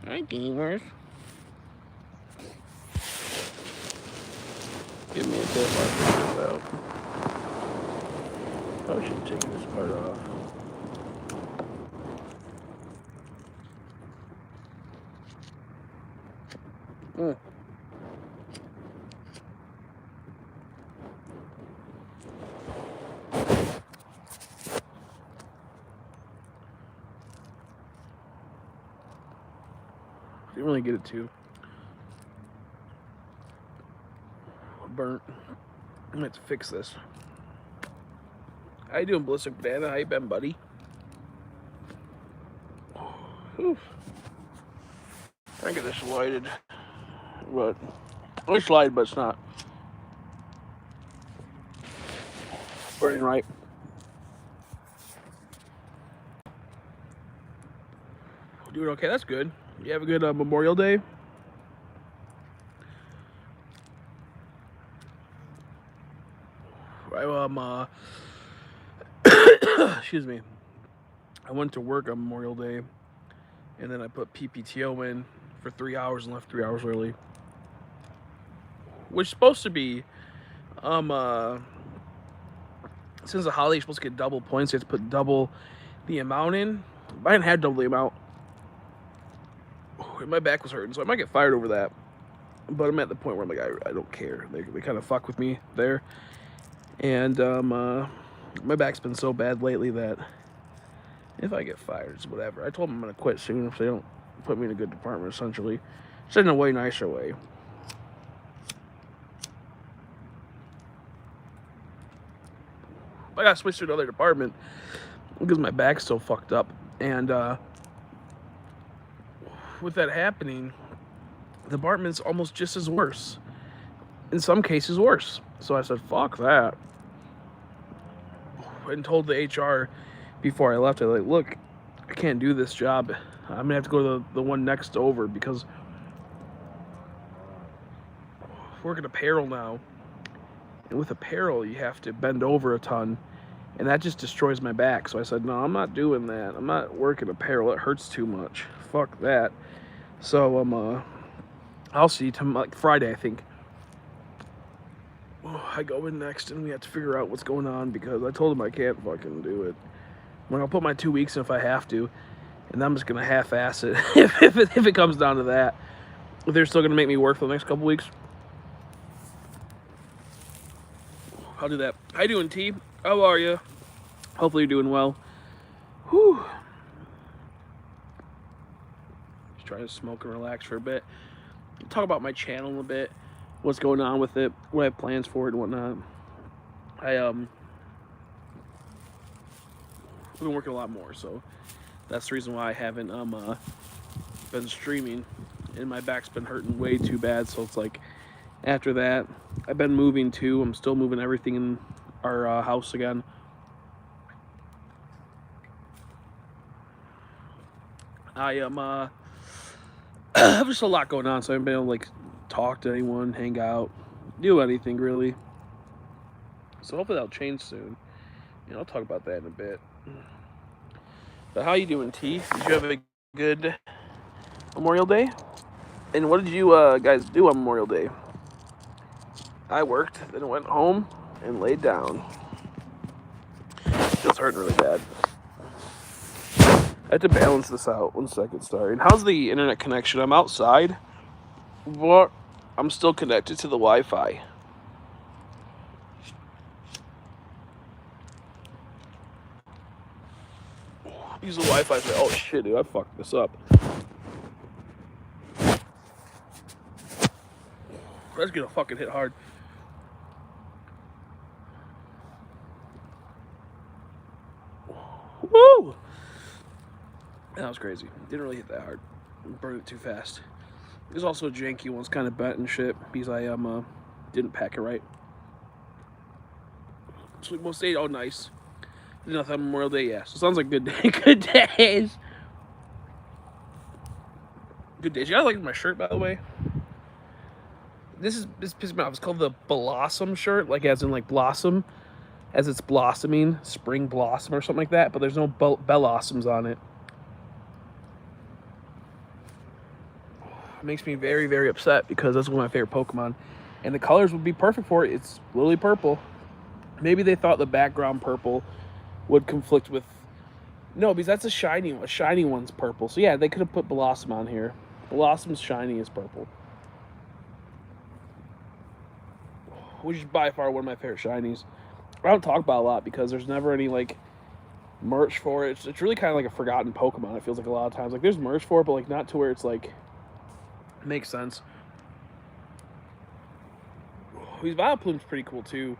Hi, gamers. Give me a tip. I'll figure this out. Probably should take this part off. Mm. Didn't really get it too burnt. I'm gonna have to fix this. How you doing, Ballistic Banana? How you been, buddy? Whew. I get this lighted, but it's lighted, but it's not burning right. Doing okay. That's good. You have a good Memorial Day. Excuse me. I went to work on Memorial Day, and then I put PPTO in for 3 hours and left 3 hours early. Which is supposed to be, since the holiday, you're supposed to get double points. You have to put double the amount in. I didn't have double the amount. My back was hurting, so I might get fired over that. But I'm at the point where I'm like, I don't care. They kind of fuck with me there. And my back's been so bad lately that if I get fired, it's whatever. I told them I'm going to quit soon if they don't put me in a good department, essentially. Just in a way nicer way. I got to switch to another department because my back's so fucked up. And with that happening, the department's almost just as worse. In some cases, worse. So I said, fuck that. And told the HR before I left, I was like, look, I can't do this job. I'm going to have to go to the one next over because I'm working apparel now. And with apparel, you have to bend over a ton. And that just destroys my back. So I said, no, I'm not doing that. I'm not working apparel. It hurts too much. Fuck that. So I'll see like Friday, I think. I go in next and we have to figure out what's going on because I told them I can't fucking do it. I'll put my 2 weeks in if I have to, and I'm just gonna half-ass it if it comes down to that. If they're still gonna make me work for the next couple weeks, I'll do that. How you doing, T? How are you? Hopefully you're doing well. Whew. Just trying to smoke and relax for a bit. Talk about my channel a bit. What's going on with it, what I have plans for it and whatnot. I've been working a lot more, so that's the reason why I haven't been streaming, and my back's been hurting way too bad. So it's like after that, I've been moving too. I'm still moving everything in our house again. I have just a lot going on, so I haven't been able to like talk to anyone, hang out, do anything really. So hopefully that'll change soon. And I'll talk about that in a bit. But how you doing, T? Did you have a good Memorial Day? And what did you guys do on Memorial Day? I worked, then went home and laid down. Just hurting really bad. I have to balance this out. 1 second, sorry. And how's the internet connection? I'm outside, but I'm still connected to the Wi-Fi. Use the Wi-Fi. Oh shit, dude! I fucked this up. That's gonna fucking hit hard. Woo! That was crazy. Didn't really hit that hard. Burned it too fast. There's also a janky one. It's kind of bent and shit because I didn't pack it right. Sweet Most Day. Oh, nice. Did nothing on Memorial Day. Yeah. So sounds like good day. Good days. Good days. You guys like my shirt, by the way? This pisses me off. It's called the Blossom shirt, like as in like blossom, as it's blossoming, spring blossom or something like that. But there's no blossoms on it. makes me very, very upset because that's one of my favorite Pokemon. And the colors would be perfect for it. It's literally purple. Maybe they thought the background purple would conflict with... No, because that's a shiny one. A shiny one's purple. So yeah, they could have put Blossom on here. Blossom's shiny is purple. Which is by far one of my favorite shinies. I don't talk about it a lot because there's never any, like, merch for it. It's really kind of like a forgotten Pokemon, it feels like a lot of times. Like, there's merch for it, but, like, not to where it's, like, makes sense. His Vileplume's pretty cool, too.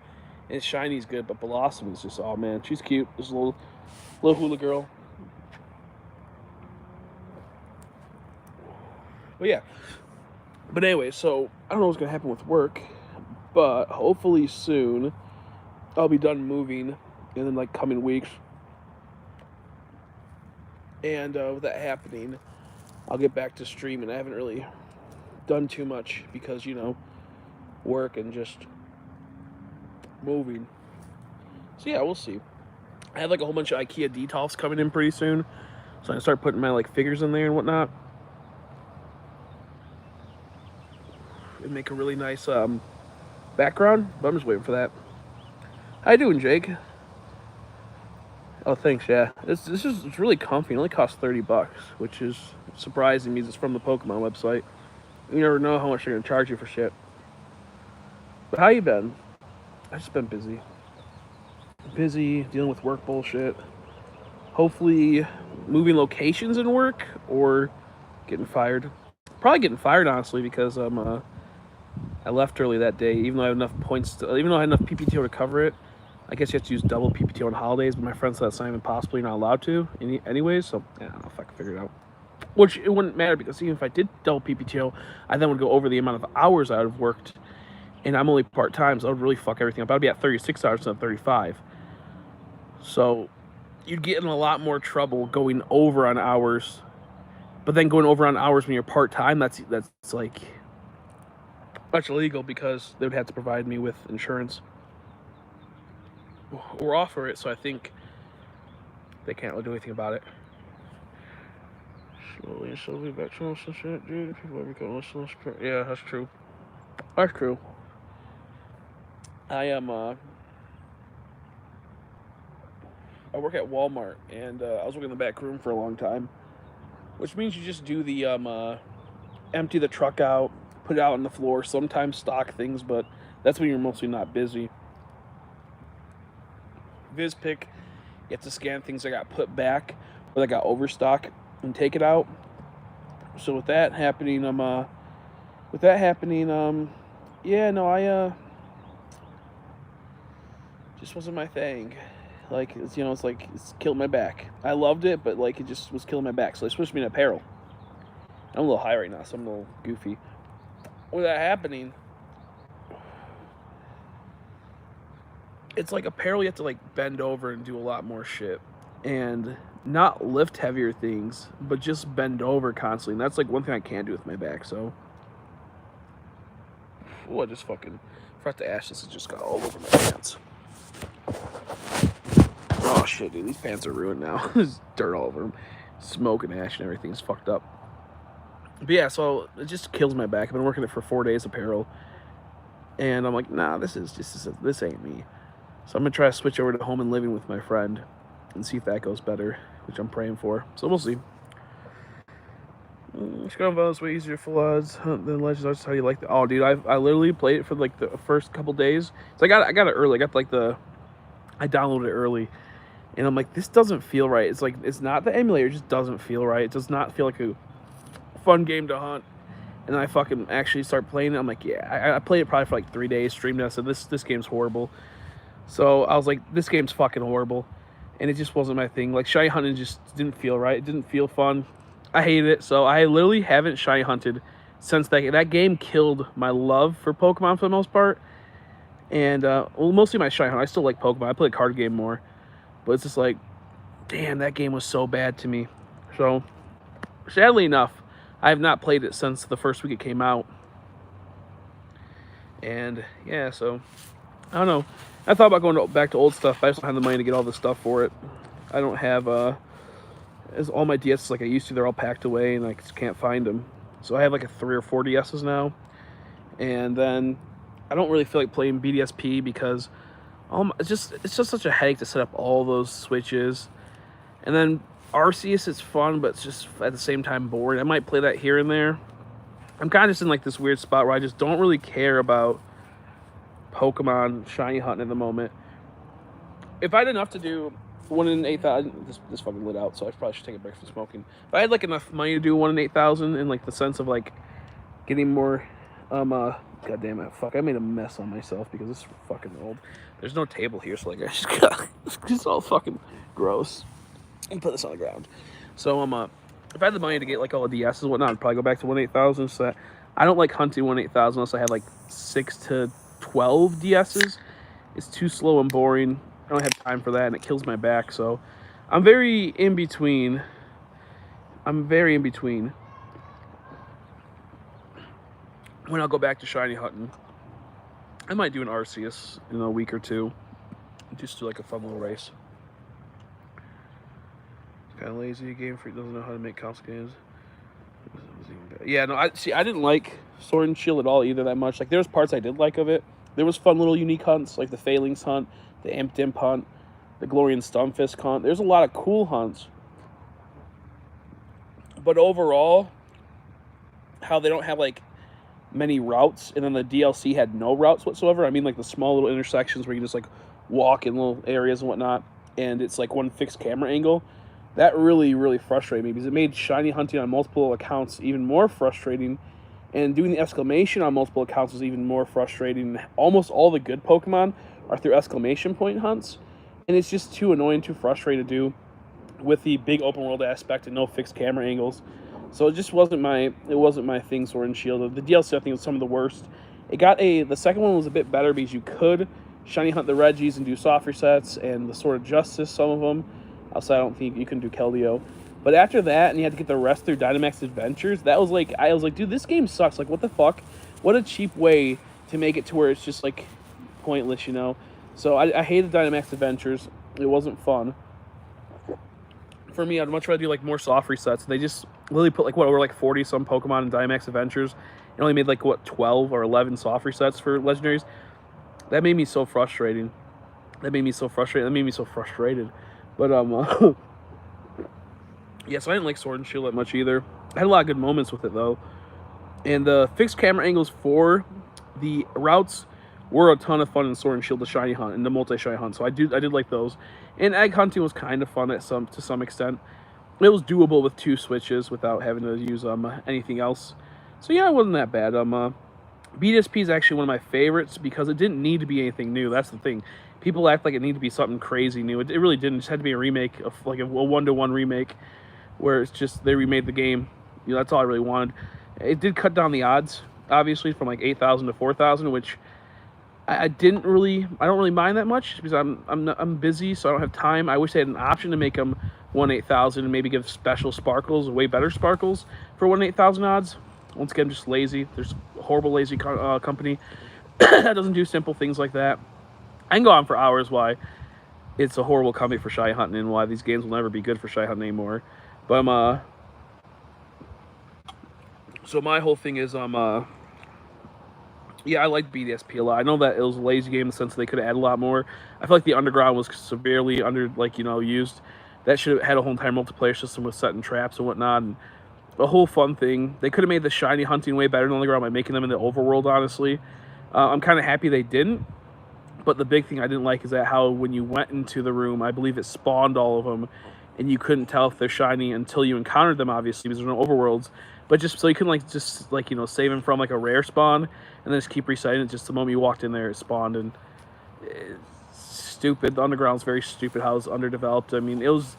And shiny's good, but Blossom is just, oh, man, she's cute. This little hula girl. But, yeah. But anyway, so, I don't know what's going to happen with work, but hopefully soon I'll be done moving in the, like, coming weeks. And with that happening, I'll get back to streaming. I haven't really done too much because, you know, work and just moving. So yeah, we'll see. I have like a whole bunch of IKEA detolfs coming in pretty soon, so I can start putting my like figures in there and whatnot, and make a really nice background. But I'm just waiting for that. How you doing, Jake? Oh, thanks. Yeah, it's really comfy. It only costs $30, which is surprising because it's from the Pokemon website. You never know how much they're gonna charge you for shit. But how you been? I've just been busy. Busy dealing with work bullshit. Hopefully moving locations in work or getting fired. Probably getting fired, honestly, because I left early that day, even though I had enough points even though I had enough PPTO to cover it. I guess you have to use double PPTO on holidays, but my friend said that's not even possible. You're not allowed to anyways, so I don't know if I can figure it out. Which it wouldn't matter because even if I did double PPTO, I then would go over the amount of hours I would have worked, and I'm only part-time, so that would really fuck everything up. I'd be at 36 hours instead of 35. So you'd get in a lot more trouble going over on hours, but then going over on hours when you're part-time, that's like much illegal because they would have to provide me with insurance or offer it, so I think they can't really do anything about it. Slowly and slowly back to shit, dude. People are becoming less. Yeah, that's true. That's true. I work at Walmart, and I was working in the back room for a long time, which means you just do the empty the truck out, put it out on the floor, sometimes stock things, but that's when you're mostly not busy. VizPick, you have to scan things that got put back or that got overstock and take it out. So with that happening, yeah, no, I just wasn't my thing. Like, it's, you know, it's killed my back. I loved it, but like it just was killing my back. So they switched me to apparel. I'm a little high right now, so I'm a little goofy. With that happening, it's like apparel, you have to like bend over and do a lot more shit and not lift heavier things, but just bend over constantly. And that's like one thing I can't do with my back. So, oh, I just fucking forgot to ash this. It just got all over my pants. Oh shit, dude, these pants are ruined now. There's dirt all over them. Smoke and ash and everything's fucked up. But yeah, so it just kills my back. I've been working it for 4 days apparel, and I'm like, nah, this ain't me. So I'm gonna try to switch over to home and living with my friend and see if that goes better, which I'm praying for. So we'll see. Scrum is way easier for odds than Legends. That's how you like the. Oh, dude, I literally played it for like the first couple days. So I got it early. I downloaded it early, and I'm like, this doesn't feel right. It's like it's not the emulator. It just doesn't feel right. It does not feel like a fun game to hunt. And I fucking actually start playing it. I'm like, yeah. I played it probably for like 3 days. Streamed it. I said this game's horrible. So I was like, this game's fucking horrible. And it just wasn't my thing. Like, shiny hunting just didn't feel right. It didn't feel fun. I hated it. So I literally haven't shiny hunted since that game killed my love for Pokemon for the most part. And, well, mostly my shiny hunt. I still like Pokemon. I play a card game more. But it's just like, damn, that game was so bad to me. So, sadly enough, I have not played it since the first week it came out. And, yeah, so, I don't know. I thought about going back to old stuff, but I just don't have the money to get all the stuff for it. I don't have, as all my DSs like I used to, they're all packed away, and I just can't find them. So I have like a 3 or 4 DSs now. And then I don't really feel like playing BDSP because it's just such a headache to set up all those switches. And then Arceus is fun, but it's just at the same time boring. I might play that here and there. I'm kind of just in like this weird spot where I just don't really care about Pokemon shiny hunting at the moment. If I had enough to do 1 in 8,000, this fucking lit out, so I probably should take a break from smoking. If I had like enough money to do 1 in 8,000 in like the sense of like getting more, god damn it, fuck, I made a mess on myself because this is fucking old. There's no table here, so like I just got, it's just all fucking gross. And put this on the ground. So if I had the money to get like all the DSs and whatnot, I'd probably go back to 1 in 8,000. So that I don't like hunting 1 in 8,000 unless I have like 6 to 12 DSs. It's too slow and boring. I don't have time for that, and it kills my back. So I'm very in between. When I'll go back to shiny hunting, I might do an Arceus in a week or two. Just do like a fun little race. Kind of lazy. Game Freak doesn't know how to make console games. Yeah, no, I didn't like Sword and Shield at all either that much. Like there was parts I did like of it. There was fun little unique hunts like the Phalanx hunt, the Imp Dimp hunt, the Glorian Stunfisk hunt. There's a lot of cool hunts. But overall, how they don't have like many routes, and then the DLC had no routes whatsoever. I mean like the small little intersections where you just like walk in little areas and whatnot, and it's like one fixed camera angle. That really, really frustrated me because it made shiny hunting on multiple accounts even more frustrating, and doing the exclamation on multiple accounts was even more frustrating. Almost all the good Pokemon are through exclamation point hunts, and it's just too annoying, too frustrating to do with the big open world aspect and no fixed camera angles. So it just wasn't my thing, Sword and Shield. The DLC I think was some of the worst. The second one was a bit better because you could shiny hunt the Reggies and do soft resets and the Sword of Justice, some of them. Also, I don't think you can do Keldeo. But after that, and you had to get the rest through Dynamax Adventures, I was like, dude, this game sucks. Like, what the fuck? What a cheap way to make it to where it's just, like, pointless, you know? So I hated Dynamax Adventures. It wasn't fun. For me, I'd much rather do, like, more soft resets. They just literally put, like, over, like, 40-some Pokemon in Dynamax Adventures. It only made, like, 12 or 11 soft resets for Legendaries. That made me so frustrating. That made me so frustrated. But, yeah, so I didn't like Sword and Shield that much either. I had a lot of good moments with it, though. And the fixed camera angles for the routes were a ton of fun in Sword and Shield, the shiny hunt and the multi-shiny hunt. So I did like those. And egg hunting was kind of fun to some extent. It was doable with 2 switches without having to use anything else. So yeah, it wasn't that bad. BDSP is actually one of my favorites because it didn't need to be anything new. That's the thing. People act like it needed to be something crazy new. It really didn't. It just had to be a remake of like a 1-to-1 remake where it's just they remade the game. You know, that's all I really wanted. It did cut down the odds, obviously, from like 8,000 to 4,000, which I don't really mind that much because I'm busy, so I don't have time. I wish they had an option to make them 1 in 8,000 and maybe give special sparkles, way better sparkles for 1 in 8,000 odds. Once again, I'm just lazy. There's a horrible lazy company that doesn't do simple things like that. I can go on for hours why it's a horrible company for shy hunting and why these games will never be good for shy hunting anymore. But so my whole thing is yeah, I like BDSP a lot. I know that it was a lazy game in the sense that they could have added a lot more. I feel like the Underground was severely used. That should have had a whole entire multiplayer system with setting traps and whatnot, and a whole fun thing. They could have made the shiny hunting way better than Underground by making them in the overworld, honestly. I'm kind of happy they didn't. But the big thing I didn't like is that how when you went into the room, I believe it spawned all of them, and you couldn't tell if they're shiny until you encountered them, obviously, because there's no overworlds. But just so you can save them from like a rare spawn, and then just keep reciting it. Just the moment you walked in there, it spawned, and it's stupid. The Underground's very stupid. How it's underdeveloped. I mean, it was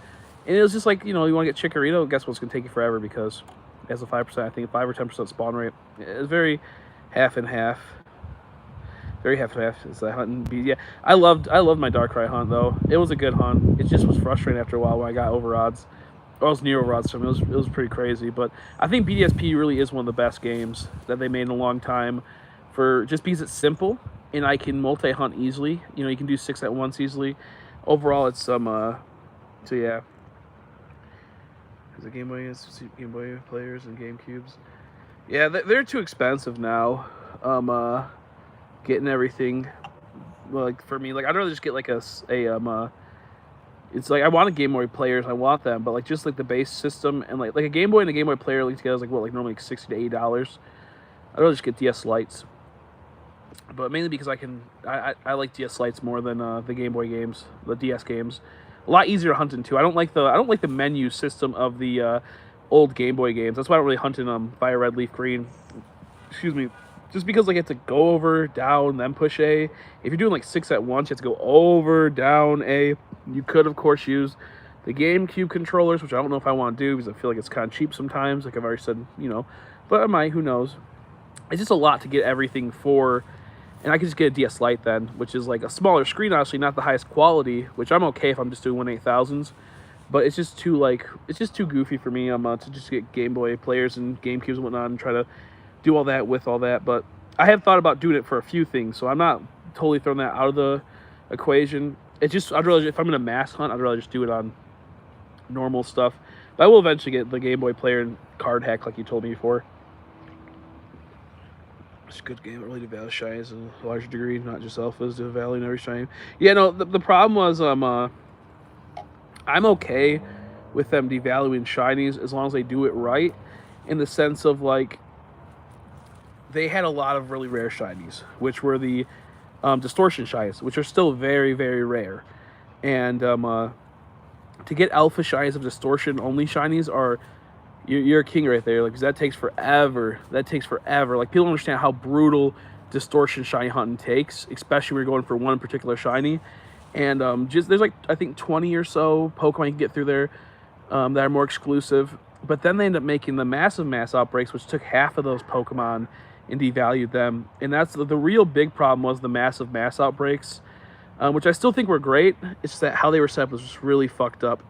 just like, you want to get Chikorita. Guess what's gonna take you forever because it has a 5%, I think 5 or 10% spawn rate. It's very half and half. Very half and half. It's that hunting. Yeah, I loved my Darkrai hunt though. It was a good hunt. It just was frustrating after a while when I got over odds. Or I was near over odds to him. It was pretty crazy. But I think BDSP really is one of the best games that they made in a long time. Just because it's simple and I can multi hunt easily. You can do 6 at once easily. Overall, it's so yeah. Is it Game Boy players and GameCubes? Yeah, they're too expensive now. Getting everything, like, for me, like, I'd rather just get like it's like I want a Game Boy players, I want them, but like just like the base system and like a Game Boy and a Game Boy player linked together is like what, like normally like $60 to $80. I'd rather just get DS Lites, but mainly because I like DS Lites more than the Game Boy games, the DS games. A lot easier to hunt into. I don't like the menu system of the old Game Boy games. That's why I don't really hunt in Fire Red Leaf Green. Excuse me. Just because like you have to go over, down, then push A. If you're doing like 6 at once, you have to go over, down, A. You could of course use the GameCube controllers, which I don't know if I want to do because I feel like it's kind of cheap sometimes. Like I've already said, but I might. Who knows? It's just a lot to get everything for. And I can just get a DS Lite then, which is like a smaller screen, obviously not the highest quality, which I'm okay if I'm just doing 1/8000s. But it's just too goofy for me to just get Game Boy players and GameCubes and whatnot and try to do all that with all that. But I have thought about doing it for a few things, so I'm not totally throwing that out of the equation. It's just I'd rather, if I'm gonna mass hunt, I'd rather just do it on normal stuff. But I will eventually get the Game Boy player and card hack like you told me before. It's a good game. It really devalues shinies in a larger degree, not just alphas devaluing every shiny. Yeah, no, the problem was I'm okay with them devaluing shinies as long as they do it right, in the sense of like they had a lot of really rare shinies, which were the distortion shinies, which are still very, very rare. And to get alpha shinies of distortion only shinies are you're a king right there. Like, 'cause that takes forever. Like, people don't understand how brutal distortion shiny hunting takes, especially when you're going for one particular shiny. And just there's like I think 20 or so Pokemon you can get through there that are more exclusive. But then they end up making the massive mass outbreaks, which took half of those Pokemon and devalued them. And that's the real big problem was the massive mass outbreaks, which I still think were great. It's just that how they were set up was just really fucked up.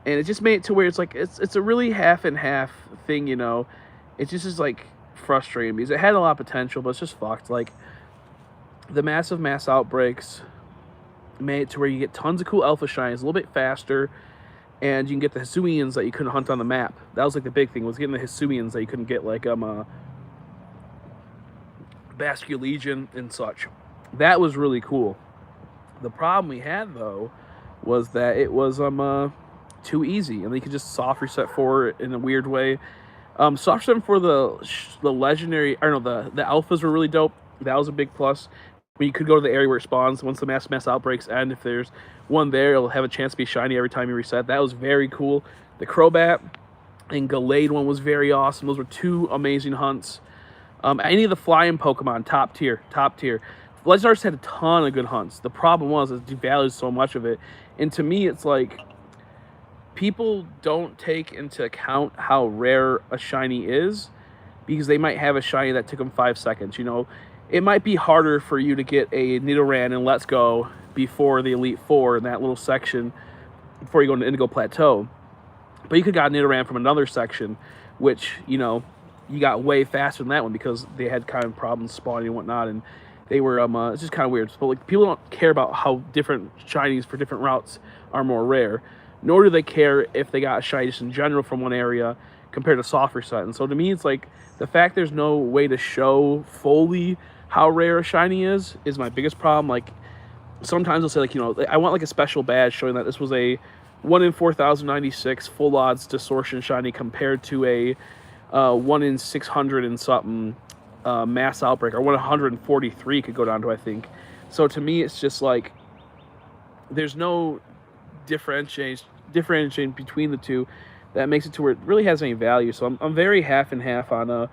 And it just made it to where it's like it's a really half and half thing, It just is like frustrating because it had a lot of potential, but it's just fucked. Like the massive mass outbreaks made it to where you get tons of cool alpha shinies, a little bit faster, and you can get the Hisuians that you couldn't hunt on the map. That was like the big thing, was getting the Hisuians that you couldn't get, like Basculegion and such. That was really cool. The problem we had though was that it was too easy, and they could just soft reset for it in a weird way. Soft reset for the legendary, I don't know, the alphas were really dope. That was a big plus. When you could go to the area where it spawns once the mass outbreaks end. If there's one there, it'll have a chance to be shiny every time you reset. That was very cool. The Crobat and Gallade one was very awesome. Those were two amazing hunts. Any of the flying Pokemon, top tier. Legendaries had a ton of good hunts. The problem was it devalued so much of it. And to me, it's like people don't take into account how rare a shiny is, because they might have a shiny that took them 5 seconds. It might be harder for you to get a Nidoran and Let's Go before the Elite Four in that little section before you go into Indigo Plateau. But you could have got Nidoran from another section, which, you got way faster than that one because they had kind of problems spawning and whatnot, and they were, it's just kind of weird. But like, people don't care about how different shinies for different routes are more rare, nor do they care if they got a shiny just in general from one area compared to soft reset. And so to me, it's like the fact there's no way to show fully how rare a shiny is my biggest problem. Like sometimes they'll say like, I want like a special badge showing that this was a 1 in 4096 full odds distortion shiny compared to a 1 in 600 and something mass outbreak, or 143 could go down to, I think. So to me, it's just like there's no differentiating between the two that makes it to where it really has any value. So I'm very half and half on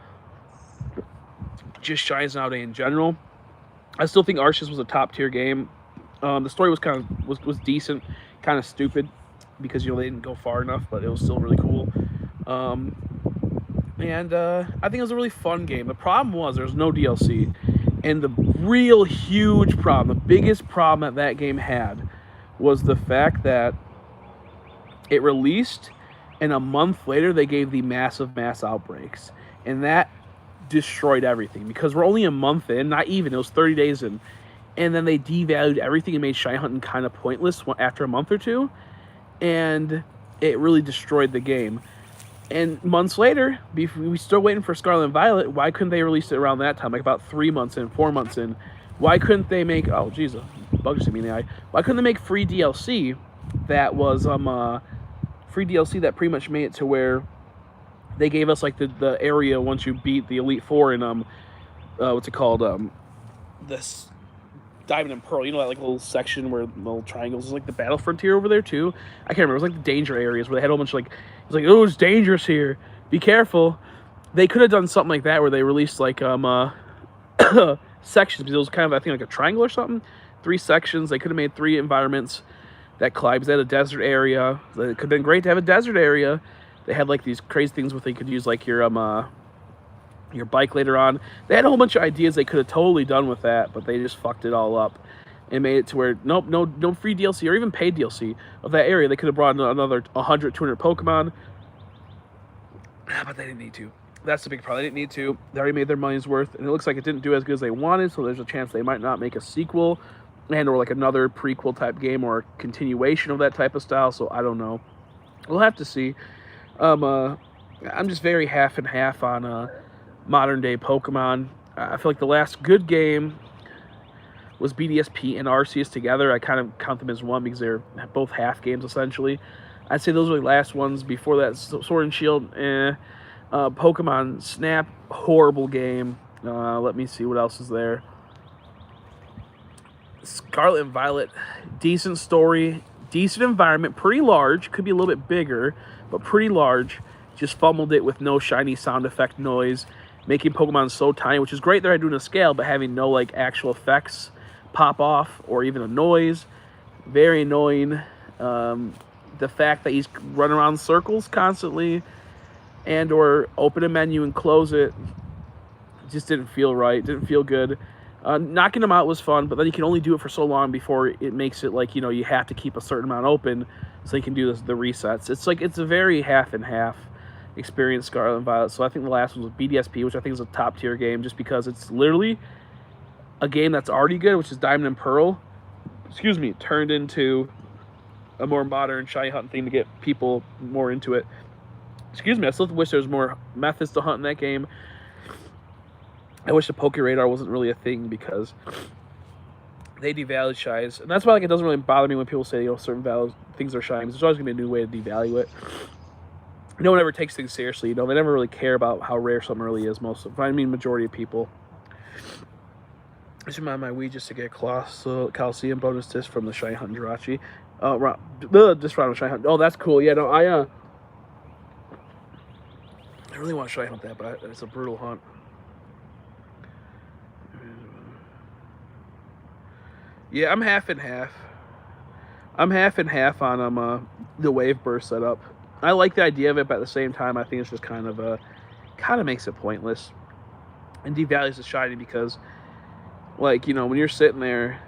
just shinies nowadays in general. I still think Arceus was a top tier game. The story was was decent, kind of stupid because they didn't go far enough, but it was still really cool. And I think it was a really fun game. The problem was there was no DLC, and the real huge problem, the biggest problem that game had, was the fact that it released, and a month later they gave the massive mass outbreaks, and that destroyed everything because we're only a month in, not even, it was 30 days in, and then they devalued everything and made shiny hunting kind of pointless after a month or two, and it really destroyed the game. And months later, we still waiting for Scarlet and Violet. Why couldn't they release it around that time, like about 3 months in, 4 months in? Why couldn't they make, oh jeez, a bug just hit me in the eye. Why couldn't they make free DLC that was free DLC that pretty much made it to where they gave us like the area once you beat the Elite Four in what's it called, this Diamond and Pearl, you know, that like little section where little triangles is like the battle frontier over there too. I can't remember. It was like the danger areas where they had a whole bunch of like, it's like, oh, it's dangerous here, be careful. They could have done something like that where they released like sections, because it was kind of, I think, like a triangle or something. 3 sections. They could have made 3 environments that climbs. They had a desert area. It could have been great to have a desert area. They had like these crazy things where they could use like your bike later on. They had a whole bunch of ideas they could have totally done with that, but they just fucked it all up and made it to where no free DLC or even paid DLC of that area. They could have brought in another 100, 200 Pokemon, but they didn't need to. That's the big problem. They didn't need to. They already made their money's worth, and it looks like it didn't do as good as they wanted, so there's a chance they might not make a sequel and or like another prequel type game or a continuation of that type of style, so I don't know. We'll have to see. I'm just very half and half on modern day Pokemon. I feel like the last good game was BDSP and Arceus together. I kind of count them as one because they're both half games essentially. I'd say those were the last ones. Before that, Sword and Shield, Pokemon Snap, horrible game. Let me see what else is there. Scarlet and Violet, decent story, decent environment, pretty large. Could be a little bit bigger, but pretty large. Just fumbled it with no shiny sound effect noise, making Pokemon so tiny, which is great they're doing a scale, but having no like actual effects pop off or even a noise. Very annoying. The fact that he's running around in circles constantly and or open a menu and close it just didn't feel right, didn't feel good. Knocking them out was fun, but then you can only do it for so long before it makes it like, you know, you have to keep a certain amount open so you can do the resets. It's like, it's a very half and half experience, Scarlet and Violet. So I think the last one was BDSP, which I think is a top tier game just because it's literally a game that's already good, which is Diamond and Pearl, turned into a more modern shiny hunting thing to get people more into it. I still wish there was more methods to hunt in that game. I wish the Poke Radar wasn't really a thing because they devalue shinies, and that's why like it doesn't really bother me when people say, you know, certain things are shinies. There's always gonna be a new way to devalue it. No one ever takes things seriously. You know, they never really care about how rare something really is. Majority of people. I should mind my Wii just to get Coliseum bonus disc from the shiny hunt Jirachi. This round of shiny hunt. Oh, that's cool. Yeah, no, I really want to shiny hunt that, but it's a brutal hunt. Yeah, I'm half and half. I'm half and half on the wave burst setup. I like the idea of it, but at the same time, I think it's just kind of makes it pointless and devalues the shiny because, like, you know, when you're sitting there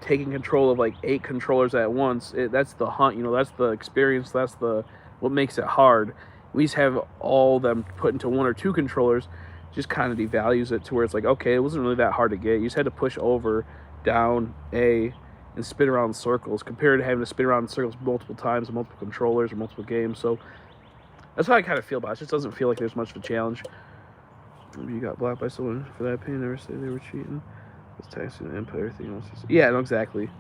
taking control of like 8 controllers at once, that's the hunt. You know, that's the experience. That's what makes it hard. We just have all of them put into 1 or 2 controllers, just kind of devalues it to where it's like, okay, it wasn't really that hard to get. You just had to push over, down, A, and spin around in circles compared to having to spin around in circles multiple times with multiple controllers or multiple games. So that's how I kind of feel about it. It just doesn't feel like there's much of a challenge. Maybe you got blocked by someone for that opinion. Never say they were cheating. It's taxing the input, everything else. Yeah, no, exactly.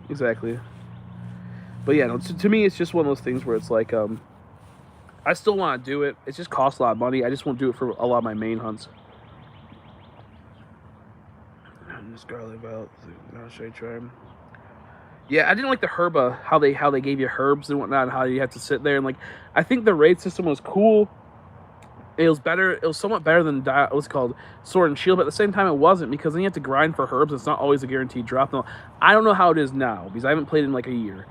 But yeah, no, to me, it's just one of those things where it's like, I still want to do it. It just costs a lot of money. I just won't do it for a lot of my main hunts. Scarlet Violet, should I try them? Yeah, I didn't like the Herba, how they gave you herbs and whatnot, and how you had to sit there and like. I think the raid system was cool. It was better. It was somewhat better than what's called Sword and Shield, but at the same time, it wasn't because then you have to grind for herbs. It's not always a guaranteed drop. No, I don't know how it is now because I haven't played in like a year.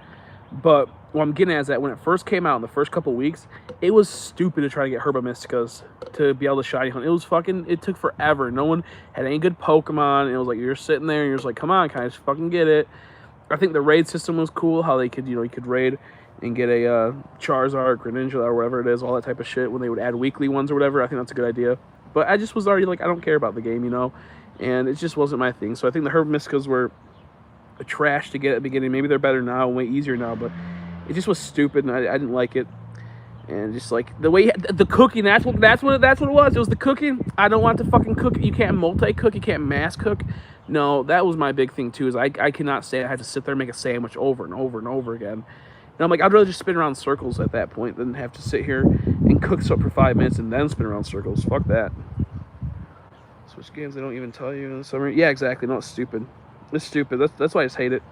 But what I'm getting at is that when it first came out in the first couple weeks, it was stupid to try to get Herba Mysticas to be able to shiny hunt. It took forever. No one had any good Pokemon. It was like you're sitting there and you're just like, come on, can I just fucking get it? I think the raid system was cool, how they could, you know, you could raid and get a Charizard, Greninja, or whatever it is, all that type of shit when they would add weekly ones or whatever. I think that's a good idea. But I just was already like, I don't care about the game, you know, and it just wasn't my thing. So I think the Herba Mysticas were a trash to get at the beginning. Maybe they're better now, way easier now, but it just was stupid and I didn't like it. And just like the way the cooking, that's what it was. It was the cooking. I don't want to fucking cook. You can't multi-cook. You can't mass cook. No, that was my big thing too. Is I cannot say I have to sit there and make a sandwich over and over and over again. And I'm like, I'd rather just spin around circles at that point than have to sit here and cook something for 5 minutes and then spin around circles. Fuck that. Switch games, they don't even tell you in the summer. Yeah, exactly. No, it's stupid. It's stupid. That's why I just hate it.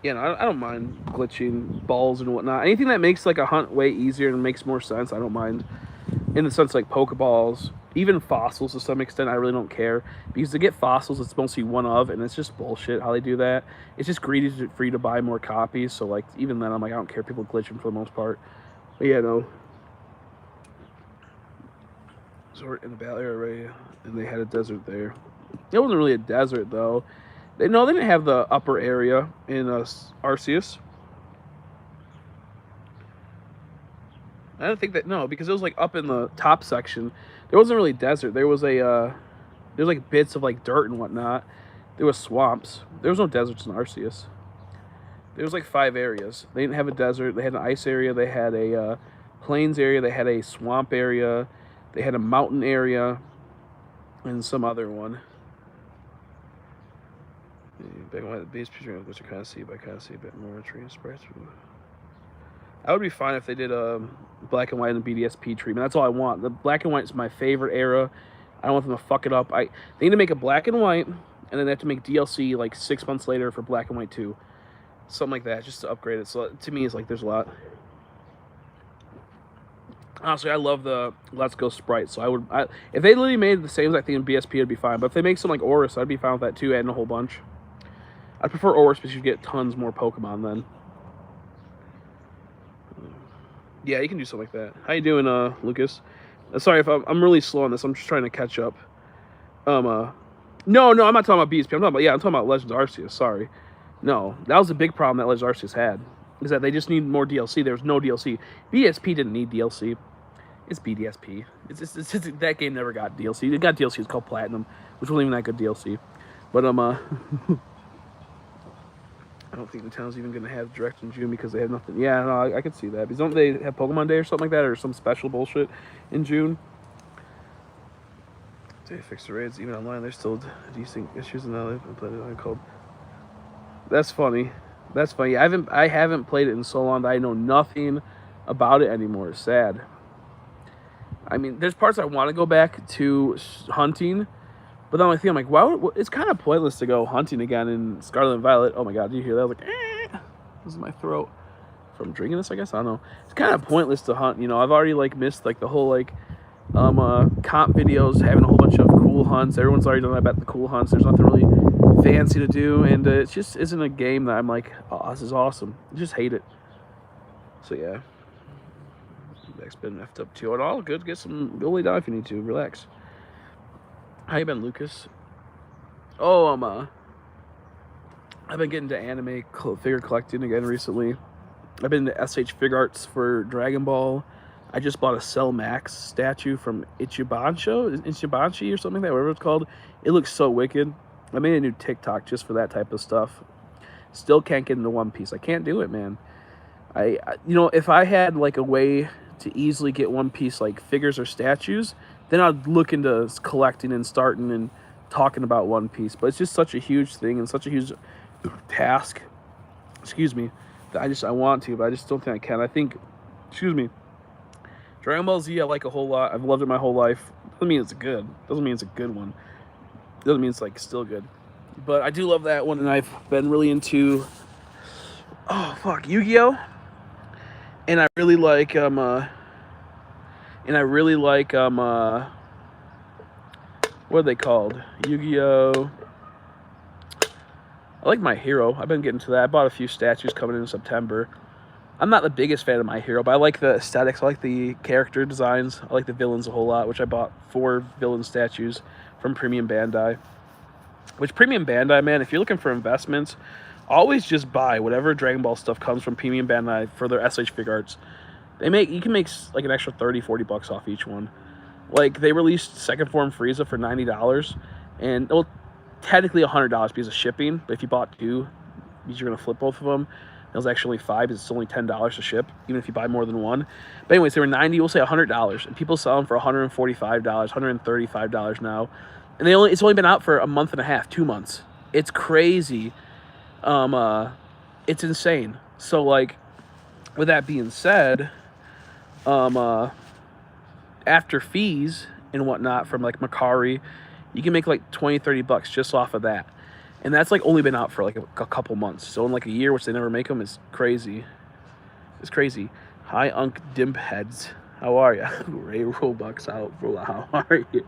Yeah, no, I don't mind glitching balls and whatnot. Anything that makes like a hunt way easier and makes more sense, I don't mind. In the sense like Pokeballs, even fossils to some extent, I really don't care. Because to get fossils, it's mostly one of, and it's just bullshit how they do that. It's just greedy for you to buy more copies. So like even then, I'm like, I don't care. People glitching for the most part. But yeah, no. So we're in the Bailie area, and they had a desert there. It wasn't really a desert though. They didn't have the upper area in Arceus. I don't think that, no, because it was like up in the top section. There wasn't really desert. There was there's like bits of like dirt and whatnot. There was swamps. There was no deserts in Arceus. There was like 5 areas. They didn't have a desert. They had an ice area. They had a plains area. They had a swamp area. They had a mountain area. And some other one. Back when the base picture, which I kind of see, but I kind of see a bit more tree and sprites. I would be fine if they did a black and white and BDSP treatment. That's all I want. The black and white is my favorite era. I don't want them to fuck it up. They need to make a black and white, and then they have to make DLC like 6 months later for black and white 2. Something like that, just to upgrade it. So to me, it's like there's a lot. Honestly, I love the Let's Go sprite. So if they literally made the same exact thing in BSP, it'd be fine. But if they make some like Oris, I'd be fine with that too, adding a whole bunch. I prefer Oris because you get tons more Pokemon then. Yeah, you can do something like that. How you doing, Lucas? Sorry if I'm really slow on this. I'm just trying to catch up. No, I'm not talking about BSP. I'm talking about Legends Arceus. Sorry. No, that was a big problem that Legends Arceus had. Is that they just need more DLC. There was no DLC. BSP didn't need DLC. It's BDSP. It's that game never got DLC. It got DLC. It's called Platinum, which wasn't even that good DLC. But I don't think the town's even going to have Direct in June because they have nothing. Yeah, no, I could see that. Because don't they have Pokemon Day or something like that, or some special bullshit in June? They fixed the raids even online. There's still decent issues, and now they've been playing it called. That's funny. That's funny. I haven't played it in so long that I know nothing about it anymore. It's sad. I mean, there's parts I want to go back to hunting. But then I'm like, wow, it's kind of pointless to go hunting again in Scarlet and Violet. Oh my god, do you hear that? I was like, this is my throat from drinking this, I guess. I don't know. It's kind of pointless to hunt. You know, I've already like missed like the whole like comp videos, having a whole bunch of cool hunts. Everyone's already done about the cool hunts. There's nothing really fancy to do, and it just isn't a game that I'm like, oh, this is awesome. I just hate it. So yeah, back's been effed up too. And all good. Go lay down if you need to. Relax. How you been, Lucas? Oh, I've been getting into anime figure collecting again recently. I've been into SH Fig Arts for Dragon Ball. I just bought a Cell Max statue from Ichibanshi or something like that, whatever it's called. It looks so wicked. I made a new TikTok just for that type of stuff. Still can't get into One Piece. I can't do it, man. You know, if I had like a way to easily get One Piece like figures or statues, then I'd look into collecting and starting and talking about One Piece. But it's just such a huge thing and such a huge task. Excuse me. That I want to, but I just don't think I can. I think, Dragon Ball Z I like a whole lot. I've loved it my whole life. Doesn't mean it's good. Doesn't mean it's a good one. Doesn't mean it's like still good. But I do love that one, and I've been really into Yu-Gi-Oh! And I really like what are they called? Yu-Gi-Oh! I like My Hero. I've been getting to that. I bought a few statues coming in September. I'm not the biggest fan of My Hero, but I like the aesthetics. I like the character designs. I like the villains a whole lot, which I bought 4 villain statues from Premium Bandai. Which Premium Bandai, man, if you're looking for investments, always just buy whatever Dragon Ball stuff comes from Premium Bandai for their SH Fig Arts. You can make like an extra $30-40 off each one. Like they released Second Form Frieza for $90, and well, technically $100 because of shipping. But if you bought 2, because you're gonna flip both of them. It was actually 5 because it's only $10 to ship, even if you buy more than one. But anyways, they were 90, we'll say $100, and people sell them for $145, $135 now. And it's only been out for a month and a half, 2 months. It's crazy. It's insane. So like, with that being said, after fees and whatnot from like Macari, you can make like $20-$30 just off of that. And that's like only been out for like a couple months. So in like a year, which they never make them, is crazy. It's crazy. Hi, Unk Dimp Heads. How are ya? Ray Robux out, bro. How are you?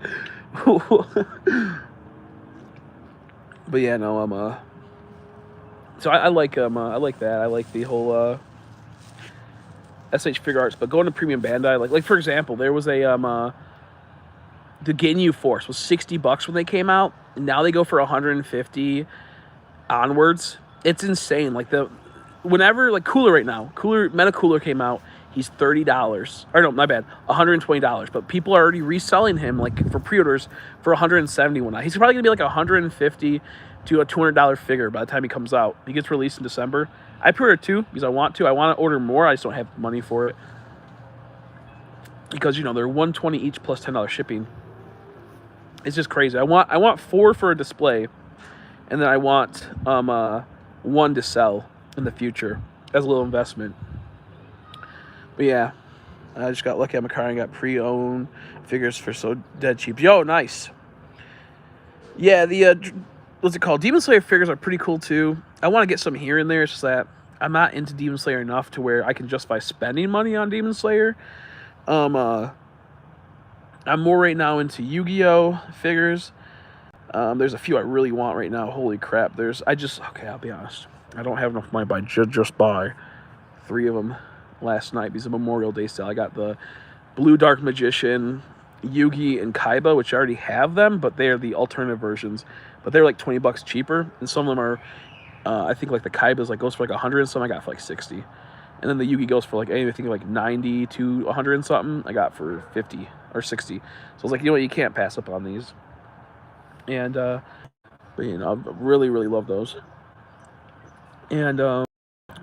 But yeah, no, so I like that. I like the whole SH Figure Arts. But going to Premium Bandai, like for example, there was a the Ginyu Force was $60 when they came out, and now they go for 150 onwards. It's insane. Like whenever like Cooler right now, Meta Cooler came out, he's $30. Or no, my bad, $120. But people are already reselling him like for pre-orders for $170 He's probably gonna be like $150 to a $200 figure by the time he comes out. He gets released in December. I pre-ordered 2 because I want to. I want to order more. I just don't have money for it because they're $120 each plus $10 shipping. It's just crazy. I want 4 for a display, and then I want 1 to sell in the future as a little investment. But yeah, I just got lucky at Macari and got pre-owned figures for so dead cheap. Yo, nice. Yeah, the what's it called? Demon Slayer figures are pretty cool too. I want to get some here and there. It's just that I'm not into Demon Slayer enough to where I can justify spending money on Demon Slayer. I'm more right now into Yu-Gi-Oh figures. There's a few I really want right now. Holy crap. I'll be honest. I don't have enough money to just buy 3 of them last night because of Memorial Day sale. I got the Blue Dark Magician, Yugi, and Kaiba, which I already have them, but they're the alternative versions. But they're like $20 cheaper, and some of them are, I think like the Kaiba's like goes for like 100 and some I got for like 60. And then the Yugi goes for like anything like 90 to 100 and something. I got for 50 or 60. So I was like, you can't pass up on these. And but I really, really love those. And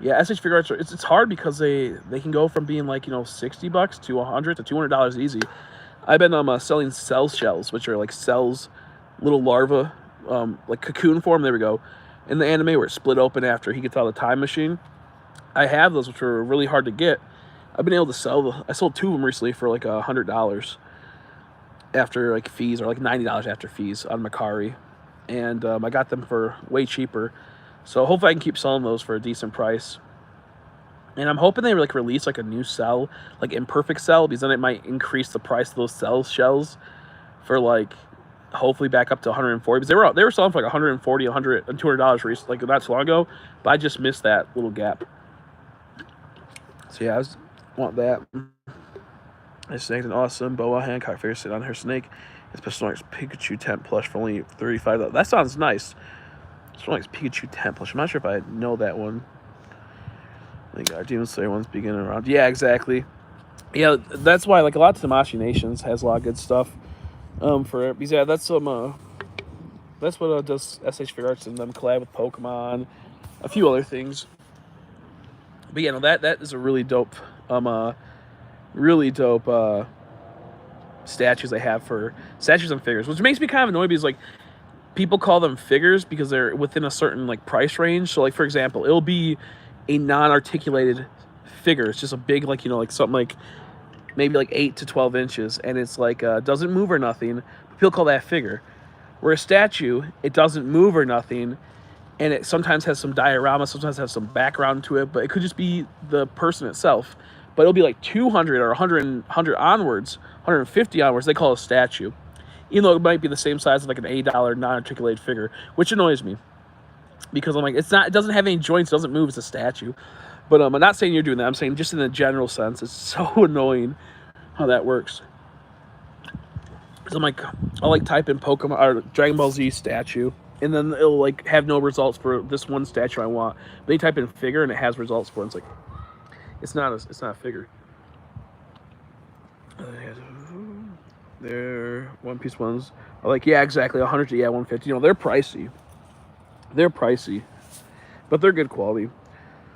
yeah, SH Figure Arts it's hard because they can go from being like $60 to $100 to $200 easy. I've been selling cell shells, which are like cells, little larvae, like cocoon form. There we go. In the anime where it's split open after he gets out of the time machine. I have those, which are really hard to get. I've been able to sell I sold 2 of them recently for like $100 after like fees, or like $90 after fees on Macari, and I got them for way cheaper. So hopefully I can keep selling those for a decent price. And I'm hoping they like release like a new cell, like imperfect cell, because then it might increase the price of those cell shells for like hopefully back up to 140, because they were selling for like 140, 100, and $200 recently, like not too long ago. But I just missed that little gap. So yeah, I want that. I snagged an awesome Boa Hancock figure sitting on her snake. It's Personalized Pikachu tent plush for only $35. That sounds nice. Personalized Pikachu tent plush. I'm not sure if I know that one. I think our Demon Slayer one's beginning around. Yeah, exactly. Yeah, that's why like a lot of Tamashii Nations has a lot of good stuff. For it. Because yeah, that's what does SH Figure Arts and them collab with Pokemon, a few other things. But yeah, no, that is a really dope, statues they have for statues and figures, which makes me kind of annoyed because like people call them figures because they're within a certain like price range. So like for example, it'll be a non-articulated figure. It's just a big like like something like maybe like 8 to 12 inches, and it's like doesn't move or nothing. People call that figure. Where a statue, it doesn't move or nothing. And it sometimes has some diorama, sometimes has some background to it, but it could just be the person itself. But it'll be like 200 or 100 onwards, 150 onwards, they call it a statue. Even though it might be the same size as like an $8 non-articulated figure, which annoys me. Because I'm like, it doesn't have any joints, it doesn't move, it's a statue. But I'm not saying you're doing that, I'm saying just in a general sense, it's so annoying how that works. So I'm like, I'll like type in Pokemon or Dragon Ball Z statue, and then it'll like have no results for this one statue I want. But you type in figure and it has results for it. It's like it's not a figure. They're One Piece ones are like, yeah, exactly, 100 to 150. They're pricey. But they're good quality.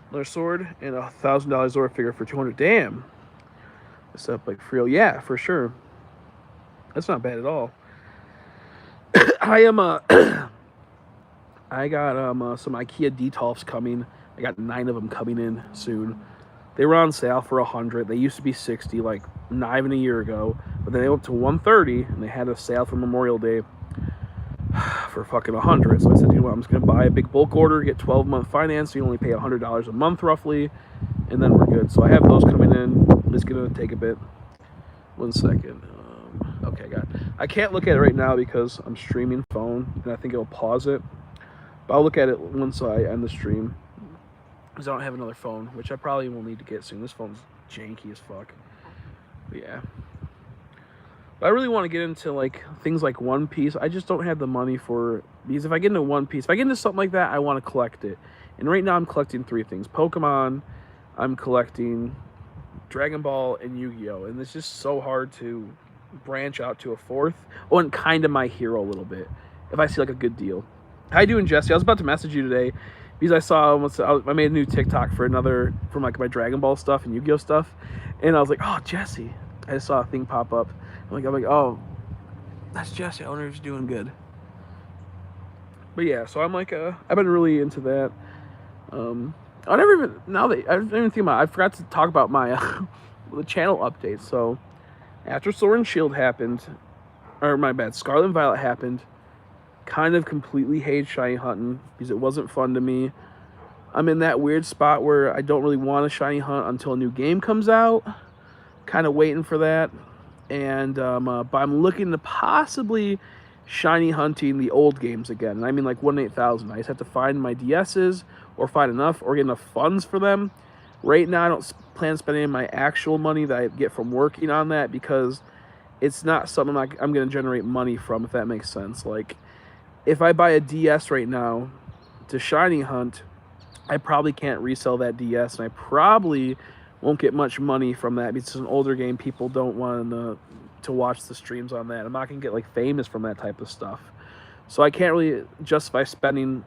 Another sword and $1,000 Zora figure for 200. Damn. It's up like for real. Yeah, for sure. That's not bad at all. I am I got some IKEA Detolfs coming. I got 9 of them coming in soon. They were on sale for 100. They used to be 60 like not even a year ago, but then they went to 130 and they had a sale for Memorial Day for fucking 100. So I said, you know what, I'm just gonna buy a big bulk order, get 12-month financing, only pay $100 a month roughly, and then we're good. So I have those coming in. It's gonna take a bit. 1 second. Okay, I got it. I can't look at it right now because I'm streaming phone, and I think it'll pause it. But I'll look at it once I end the stream, because I don't have another phone, which I probably will need to get soon. This phone's janky as fuck. But yeah. But I really want to get into like things like One Piece. I just don't have the money for, because if I get into One Piece, if I get into something like that, I want to collect it. And right now I'm collecting 3 things. Pokemon, I'm collecting Dragon Ball, and Yu-Gi-Oh! And it's just so hard to branch out to a 4th. Oh, and kind of My Hero a little bit, if I see like a good deal. How you doing, Jesse? I was about to message you today because I saw I made a new TikTok from like my Dragon Ball stuff and Yu-Gi-Oh! Stuff, and I was like, oh, Jesse. I just saw a thing pop up. I'm like, oh, that's Jesse. I wonder if he's doing good. But yeah, so I'm like, I've been really into that. I never even, now that I didn't even think about it, I forgot to talk about my the channel updates. So after Sword and Shield happened, or my bad, Scarlet and Violet happened, kind of completely hated shiny hunting because it wasn't fun to me. I'm in that weird spot where I don't really want to shiny hunt until a new game comes out. Kind of waiting for that. And but I'm looking to possibly shiny hunting the old games again. And I mean like 1-8,000. I just have to find my DSs or find enough or get enough funds for them. Right now I don't plan on spending my actual money that I get from working on that because it's not something like I'm going to generate money from, if that makes sense. Like if I buy a DS right now to shiny hunt, I probably can't resell that DS, and I probably won't get much money from that because it's an older game. People don't want to watch the streams on that. I'm not gonna get like famous from that type of stuff, so I can't really justify spending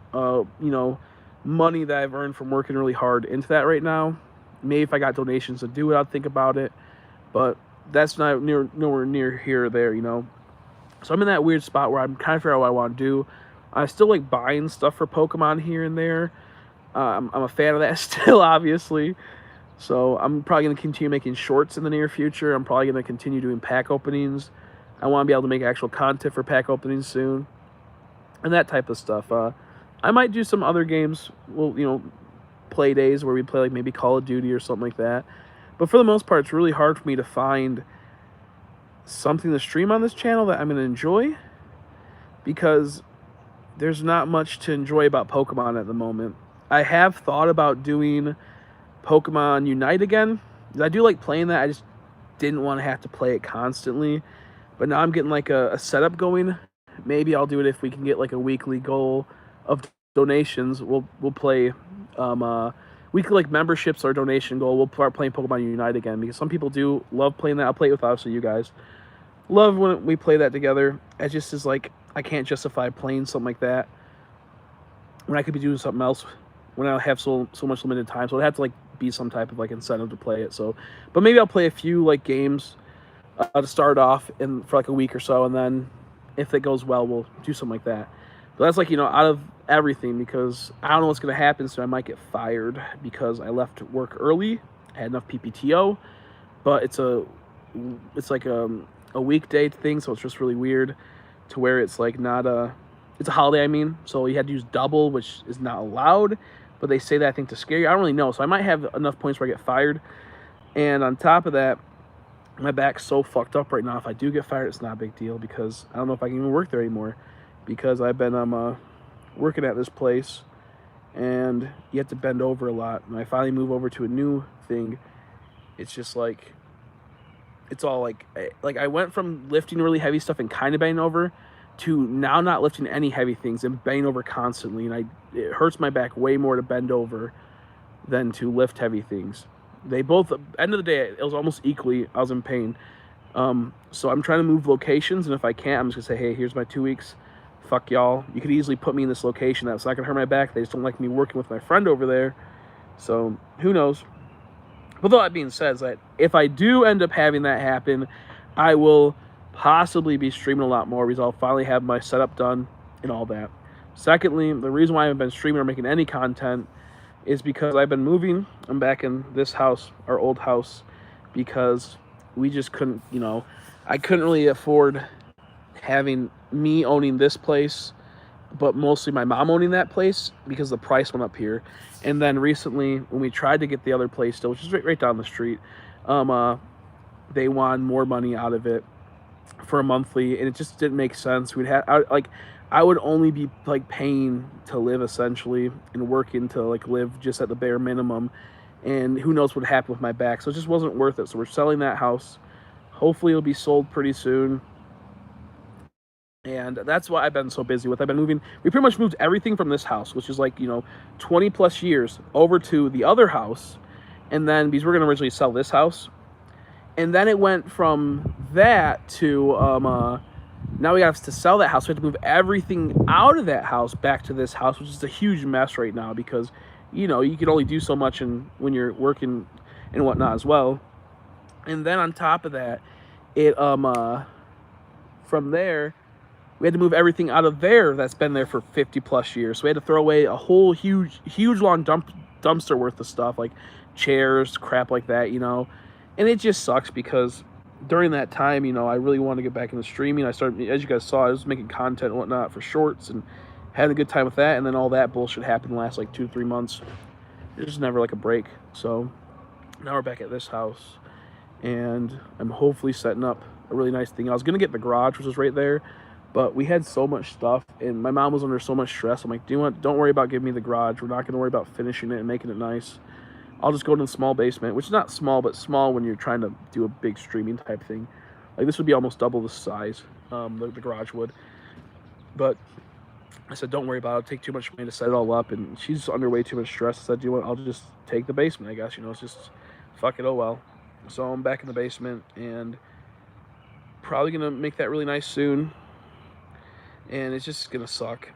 money that I've earned from working really hard into that right now. Maybe if I got donations to do it, I'd think about it, but that's not nowhere near here or there, So I'm in that weird spot where I'm kind of figuring out what I want to do. I still like buying stuff for Pokemon here and there. I'm a fan of that still, obviously. So I'm probably going to continue making shorts in the near future. I'm probably going to continue doing pack openings. I want to be able to make actual content for pack openings soon. And that type of stuff. I might do some other games, play days where we play like maybe Call of Duty or something like that. But for the most part, it's really hard for me to find something to stream on this channel that I'm going to enjoy, because there's not much to enjoy about Pokemon at the moment. I have thought about doing Pokemon Unite again. I do like playing that. I just didn't want to have to play it constantly. But now I'm getting like a setup going. Maybe I'll do it if we can get like a weekly goal of donations. We'll play weekly like memberships or donation goal. We'll start playing Pokemon Unite again because some people do love playing that. I'll play it with obviously you guys. Love when we play that together. It just is like I can't justify playing something like that when I could be doing something else when I have so much limited time. So it had to like be some type of like incentive to play it. So, but maybe I'll play a few like games to start off for like a week or so, and then if it goes well, we'll do something like that. But that's like out of everything, because I don't know what's gonna happen, so I might get fired because I left work early. I had enough PPTO, but it's like a weekday thing, so it's just really weird to where it's like not it's a holiday, I mean, so you had to use double, which is not allowed, but they say that I think to scare you. I don't really know, so I might have enough points where I get fired. And on top of that, my back's so fucked up right now. If I do get fired, it's not a big deal because I don't know if I can even work there anymore, because I've been working at this place and you have to bend over a lot. When I finally move over to a new thing, it's just like it's all like I went from lifting really heavy stuff and kind of bending over to now not lifting any heavy things and bending over constantly, and it hurts my back way more to bend over than to lift heavy things. They both, end of the day, it was almost equally, I was in pain. So I'm trying to move locations, and if I can't, I'm just gonna say, hey, here's my 2 weeks. Fuck y'all. You could easily put me in this location that's not gonna hurt my back. They just don't like me working with my friend over there. So who knows? With all that being said, is that if I do end up having that happen, I will possibly be streaming a lot more because I'll finally have my setup done and all that. Secondly, the reason why I haven't been streaming or making any content is because I've been moving. I'm back in this house, our old house, because we just couldn't, I couldn't really afford having me owning this place, but mostly my mom owning that place because the price went up here. And then recently, when we tried to get the other place still, which is right down the street, they wanted more money out of it for a monthly, and it just didn't make sense. I would only be like paying to live essentially and working to like live just at the bare minimum, and who knows what happened with my back. So it just wasn't worth it. So we're selling that house. Hopefully it'll be sold pretty soon. And that's why I've been so busy with. I've been moving. We pretty much moved everything from this house, which is like 20 plus years, over to the other house, and then because we're gonna originally sell this house, and then it went from that to now we have to sell that house. We have to move everything out of that house back to this house, which is a huge mess right now because you can only do so much when you're working and whatnot as well. And then on top of that, it from there we had to move everything out of there that's been there for 50 plus years. So we had to throw away a whole huge long dumpster worth of stuff, like chairs, crap like that, And it just sucks because during that time, I really wanted to get back into streaming. I started, as you guys saw, I was making content and whatnot for shorts and had a good time with that. And then all that bullshit happened the last like 2-3 months. It was never like a break. So now we're back at this house and I'm hopefully setting up a really nice thing. I was going to get the garage, which is right there, but we had so much stuff and my mom was under so much stress. I'm like, don't worry about giving me the garage. We're not going to worry about finishing it and making it nice. I'll just go to the small basement, which is not small, but small when you're trying to do a big streaming type thing. Like this would be almost double the size, the garage would. But I said, don't worry about it. It'll take too much money to set it all up. And she's under way too much stress. I said, I'll just take the basement, I guess. It's just, fuck it, oh well. So I'm back in the basement and probably going to make that really nice soon. And it's just going to suck.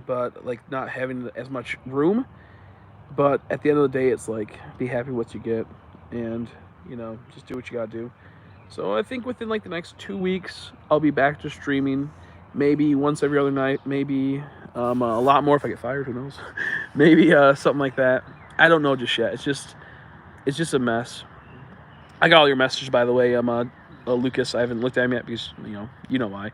But like not having as much room. But at the end of the day, it's like, be happy with what you get and, just do what you gotta do. So I think within like the next 2 weeks, I'll be back to streaming. Maybe once every other night, maybe a lot more if I get fired, who knows? Maybe something like that. I don't know just yet. It's just a mess. I got all your messages, by the way. Lucas, I haven't looked at them yet because, you know why.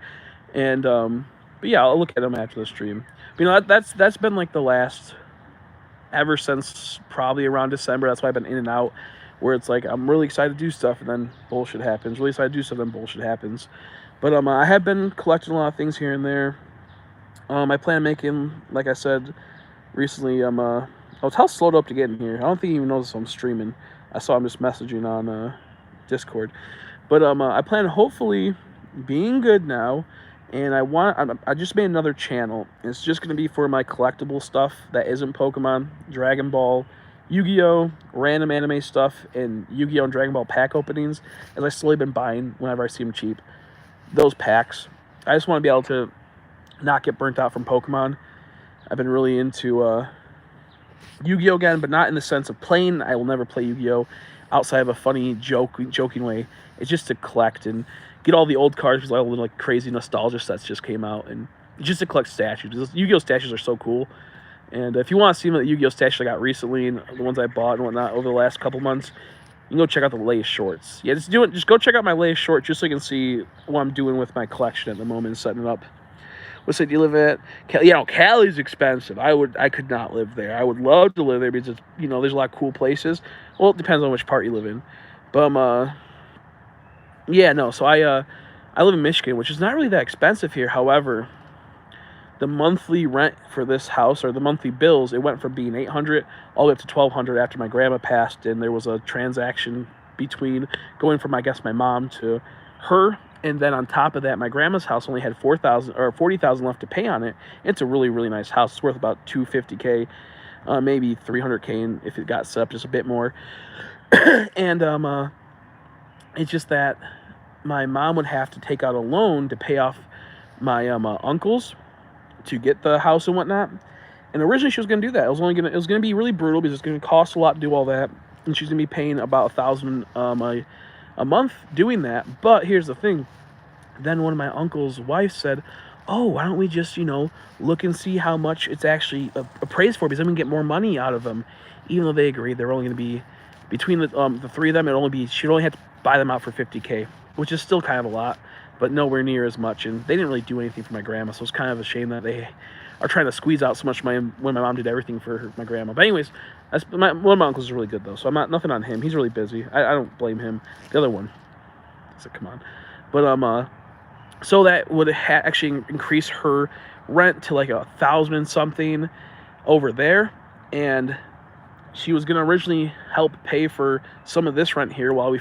And, but yeah, I'll look at them after the stream. But, that's been like the last... ever since probably around December. That's why I've been in and out, where it's like I'm really excited to do stuff and then bullshit happens. Really excited to do stuff and then bullshit happens. But I have been collecting a lot of things here and there. I plan on making, like I said recently, how slowed up to get in here. I don't think he even knows I'm streaming. I saw him just messaging on Discord. But I plan on hopefully being good now. And I just made another channel. It's just going to be for my collectible stuff that isn't Pokemon, Dragon Ball, Yu-Gi-Oh, random anime stuff, and Yu-Gi-Oh and Dragon Ball pack openings, as I've slowly been buying whenever I see them cheap. Those packs. I just want to be able to not get burnt out from Pokemon. I've been really into Yu-Gi-Oh again, but not in the sense of playing. I will never play Yu-Gi-Oh outside of a funny joking way. It's just to collect and get all the old cards because all the like crazy nostalgia sets just came out, and just to collect statues. Yu-Gi-Oh statues are so cool. And if you want to see the Yu-Gi-Oh statues I got recently and the ones I bought and whatnot over the last couple months, you can go check out the latest shorts. Yeah, just go check out my latest short just so you can see what I'm doing with my collection at the moment and setting it up. What city do you live at? Cali's expensive. I could not live there. I would love to live there because it's, there's a lot of cool places. Well, it depends on which part you live in. But yeah, no. So I live in Michigan, which is not really that expensive here. However, the monthly rent for this house, or the monthly bills, it went from being $800 all the way up to $1,200 after my grandma passed, and there was a transaction between going from, I guess, my mom to her, and then on top of that, my grandma's house only had $4,000 or $40,000 left to pay on it. It's a really, really nice house. It's worth about $250K, maybe $300K if it got set up just a bit more. And it's just that my mom would have to take out a loan to pay off my uncles to get the house and whatnot. And originally she was going to do that. It was going to be really brutal because it's going to cost a lot to do all that, and she's going to be paying about $1,000 a month doing that. But here's the thing. Then one of my uncle's wife said, "Oh, why don't we just, look and see how much it's actually appraised for, because then we can get more money out of them." Even though they agreed they're only going to be, between the three of them, she'd only have to buy them out for $50K, which is still kind of a lot, but nowhere near as much. And they didn't really do anything for my grandma, so it's kind of a shame that they are trying to squeeze out so much money when my mom did everything for my grandma. But anyways, one of my uncles is really good though, so I'm not nothing on him. He's really busy. I don't blame him. The other one, I said, come on, but so that would actually increase her rent to like 1,000 and something over there, and she was gonna originally help pay for some of this rent here while we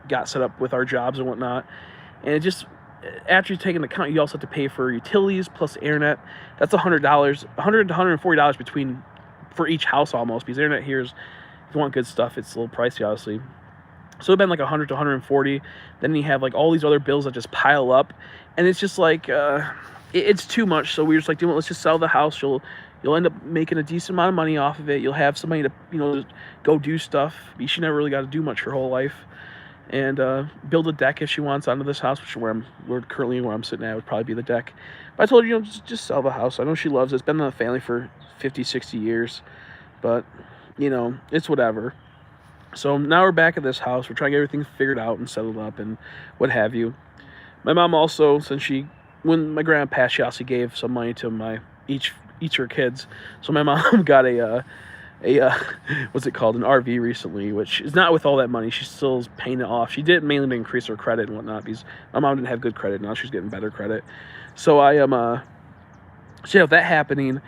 got set up with our jobs and whatnot. And it just, after you take into account, you also have to pay for utilities plus internet. That's $100, $100 to $140 for each house almost, because internet here is, if you want good stuff, it's a little pricey, obviously. So it'd been like 100 to 140. Then you have like all these other bills that just pile up, and it's just like it's too much. So we were just like, let's just sell the house. You'll end up making a decent amount of money off of it. You'll have somebody to go do stuff. She never really got to do much her whole life. And build a deck if she wants onto this house, which where I'm sitting at would probably be the deck. But I told her, just sell the house. I know she loves it. It's been in the family for 50, 60 years, but it's whatever. So now we're back at this house. We're trying to get everything figured out and settled up and what have you. My mom also, when my grandma passed, she also gave some money to each of her kids. So my mom got a what's it called, an RV recently, which is not with all that money. She still is paying it off. She did it mainly to increase her credit and whatnot, because my mom didn't have good credit. Now she's getting better credit. So I am with that happening,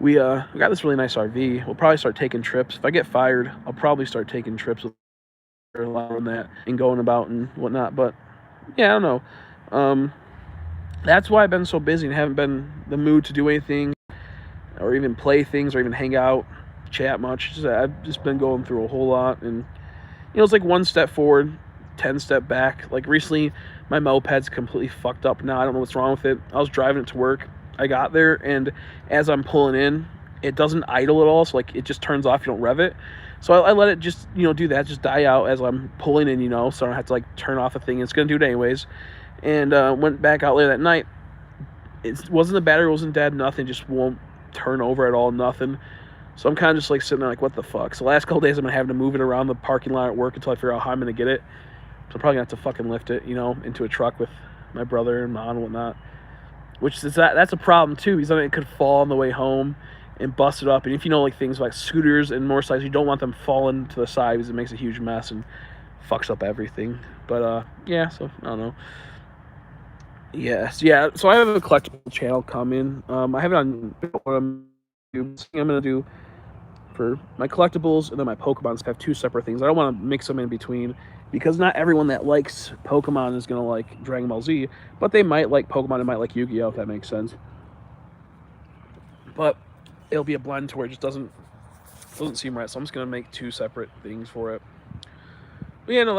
we got this really nice RV. We'll probably start taking trips. If I get fired, I'll probably start taking trips with her on that and going about and whatnot. But yeah, I don't know. That's why I've been so busy and haven't been in the mood to do anything or even play things or even hang out, chat much. I've just been going through a whole lot, and it's like 1 step forward, 10 step back. Like recently, my moped's completely fucked up now. I don't know what's wrong with it. I was driving it to work. I got there, and as I'm pulling in, it doesn't idle at all. So like it just turns off. You don't rev it. So I let it just do that, just die out as I'm pulling in. So I don't have to like turn off the thing. It's gonna do it anyways. And went back out later that night. It wasn't the battery wasn't dead. Nothing. Just won't turn over at all. Nothing. So I'm kind of just like sitting there like, what the fuck? So the last couple days I've been having to move it around the parking lot at work until I figure out how I'm going to get it. So I'm probably going to have to fucking lift it, into a truck with my brother and mom and whatnot. Which is that's a problem too, because then it could fall on the way home and bust it up. And if like things like scooters and motorcycles, you don't want them falling to the side because it makes a huge mess and fucks up everything. But yeah, so I don't know. Yes, yeah. So I have a collectible channel coming. I have it on what I'm gonna do for my collectibles, and then my Pokemons have 2 separate things. I don't want to mix them in between, because not everyone that likes Pokemon is gonna like Dragon Ball Z, but they might like Pokemon and might like Yu-Gi-Oh, if that makes sense. But it'll be a blend to where it just doesn't seem right. So I'm just gonna make 2 separate things for it. But yeah, no,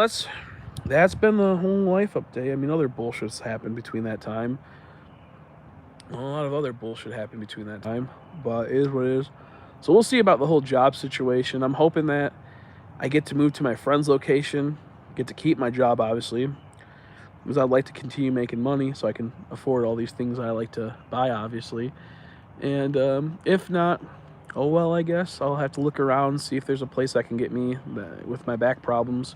that's been the whole life update. I mean, other bullshit's happened between that time. A lot of other bullshit happened between that time, but it is what it is. So we'll see about the whole job situation. I'm hoping that I get to move to my friend's location, get to keep my job, obviously, because I'd like to continue making money so I can afford all these things I like to buy, obviously. And if not, oh well, I guess I'll have to look around, see if there's a place that can get me with my back problems.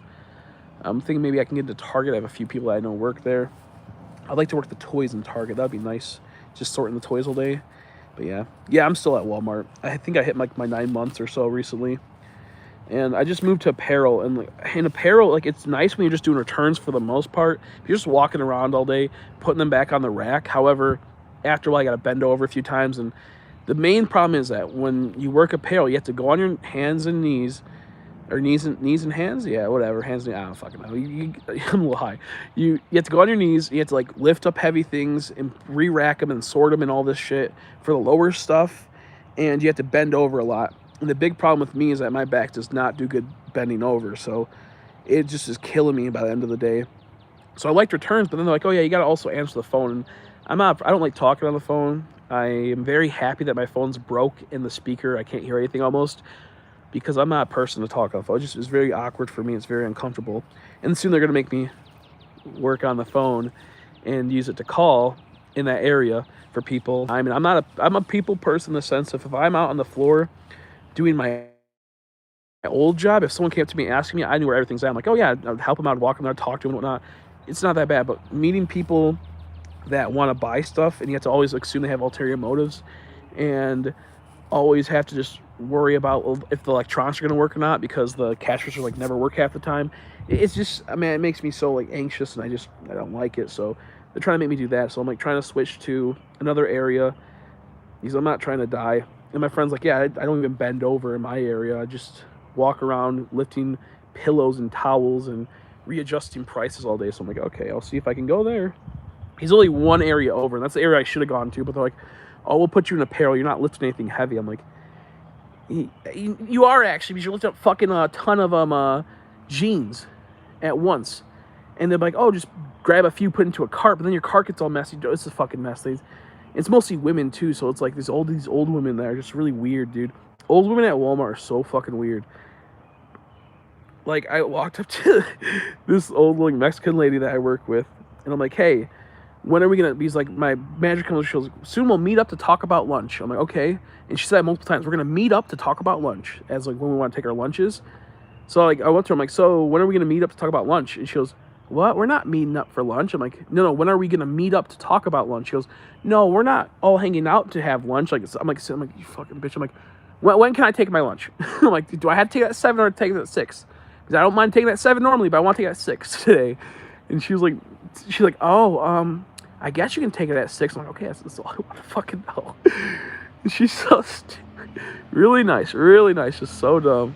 I'm thinking maybe I can get to Target. I have a few people that I know work there. I'd like to work the toys in Target. That'd be nice, just sorting the toys all day. But yeah, I'm still at Walmart. I think I hit like my 9 months or so recently. And I just moved to apparel, and in apparel, like, it's nice when you're just doing returns for the most part. If you're just walking around all day, putting them back on the rack. However, after a while, I got to bend over a few times. And the main problem is that when you work apparel, you have to go on your hands and knees, or knees and hands, yeah, whatever, hands and knees, I don't fucking know. I'm a little high. You have to go on your knees. You have to like lift up heavy things and re-rack them and sort them and all this shit for the lower stuff, and you have to bend over a lot. And the big problem with me is that my back does not do good bending over, so it just is killing me by the end of the day. So I liked returns, but then they're like, oh yeah, you gotta also answer the phone. And I don't like talking on the phone, I am very happy that my phone's broke in the speaker. I can't hear anything almost, because I'm not a person to talk on the phone. It's very awkward for me. It's very uncomfortable. And soon they're going to make me work on the phone and use it to call in that area for people. I mean, I'm a people person in the sense of if I'm out on the floor doing my old job, if someone came up to me asking me, I knew where everything's at. I'm like, oh yeah, I'd help them out, walk them there, talk to them and whatnot. It's not that bad. But meeting people that want to buy stuff, and you have to always assume they have ulterior motives, and always have to just worry about if the electronics are going to work or not, because the cash registers like never work half the time. It's just, I mean, it makes me so like anxious, and I don't like it. So they're trying to make me do that. So I'm like trying to switch to another area because I'm not trying to die. And my friend's like, yeah, I don't even bend over in my area. I just walk around lifting pillows and towels and readjusting prices all day. So I'm like, okay, I'll see if I can go there. He's only one area over, and that's the area I should have gone to. But they're like, oh, we'll put you in apparel. You're not lifting anything heavy. I'm like, you are actually, because you're lifting up fucking a ton of jeans at once. And they're like, oh, just grab a few, put into a cart. But then your cart gets all messy. It's a fucking mess. It's mostly women too, so it's like these old women that are just really weird, dude. Old women at Walmart are so fucking weird. Like, I walked up to this old like Mexican lady that I work with, and I'm like, hey, when are we gonna? He's like, my manager comes, she goes, soon we'll meet up to talk about lunch. I'm like, okay. And she said multiple times, we're gonna meet up to talk about lunch, as like when we want to take our lunches. So like I went to her, I'm like, so when are we gonna meet up to talk about lunch? And she goes, what? We're not meeting up for lunch. I'm like, no, when are we gonna meet up to talk about lunch? She goes, no, we're not all hanging out to have lunch. Like I'm like, you fucking bitch. I'm like, when can I take my lunch? I'm like, do I have to take it at 7 or take it at 6? Because I don't mind taking it at 7 normally, but I want to take it at 6 today. And she's like, oh, I guess you can take it at 6. I'm like, okay, that's all I want to fucking know. And she's so stupid. Really nice, just so dumb.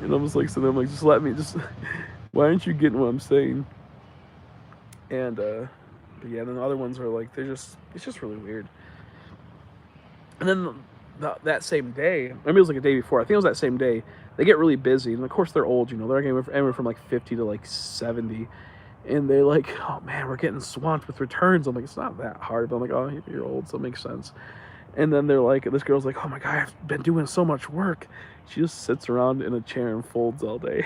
And I'm just like, so I'm like, just let me, why aren't you getting what I'm saying? And, but yeah, then the other ones are like, it's just really weird. And then that same day, maybe it was like a day before, I think it was that same day, they get really busy. And of course they're old, you know, they're anywhere from like 50 to like 70. And they're like, oh man, we're getting swamped with returns. I'm like, it's not that hard. But I'm like, oh, you're old, so it makes sense. And then they're like, this girl's like, oh my God, I've been doing so much work. She just sits around in a chair and folds all day.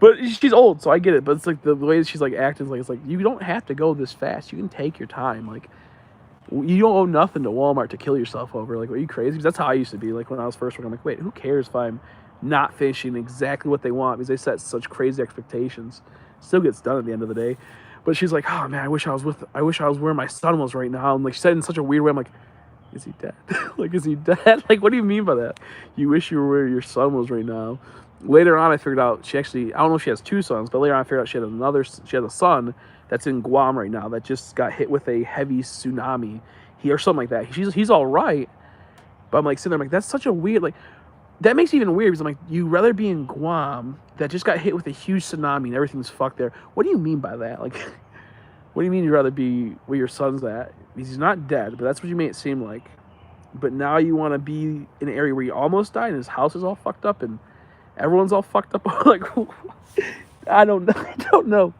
But she's old, so I get it. But it's like the way that she's like acting, it's like you don't have to go this fast. You can take your time. Like, you don't owe nothing to Walmart to kill yourself over. Like, are you crazy? Because that's how I used to be. Like when I was first working, I'm like, wait, who cares if I'm not finishing exactly what they want? Because they set such crazy expectations. Still gets done at the end of the day. But she's like, oh man, I wish I was where my son was right now. And like she said in such a weird way, I'm like, is he dead? Like, is he dead? Like, what do you mean by that? You wish you were where your son was right now. Later on, I figured out she actually, I don't know if she has 2 sons, but later on I figured out she had a son that's in Guam right now that just got hit with a heavy tsunami or something like that. He's all right. But I'm like sitting there, I'm like, that's such a weird, like, that makes it even weird because I'm like, you'd rather be in Guam that just got hit with a huge tsunami and everything's fucked there. What do you mean by that? Like, what do you mean you'd rather be where your son's at? Because he's not dead, but that's what you made it seem like. But now you want to be in an area where he almost died and his house is all fucked up and everyone's all fucked up. Like, I don't know.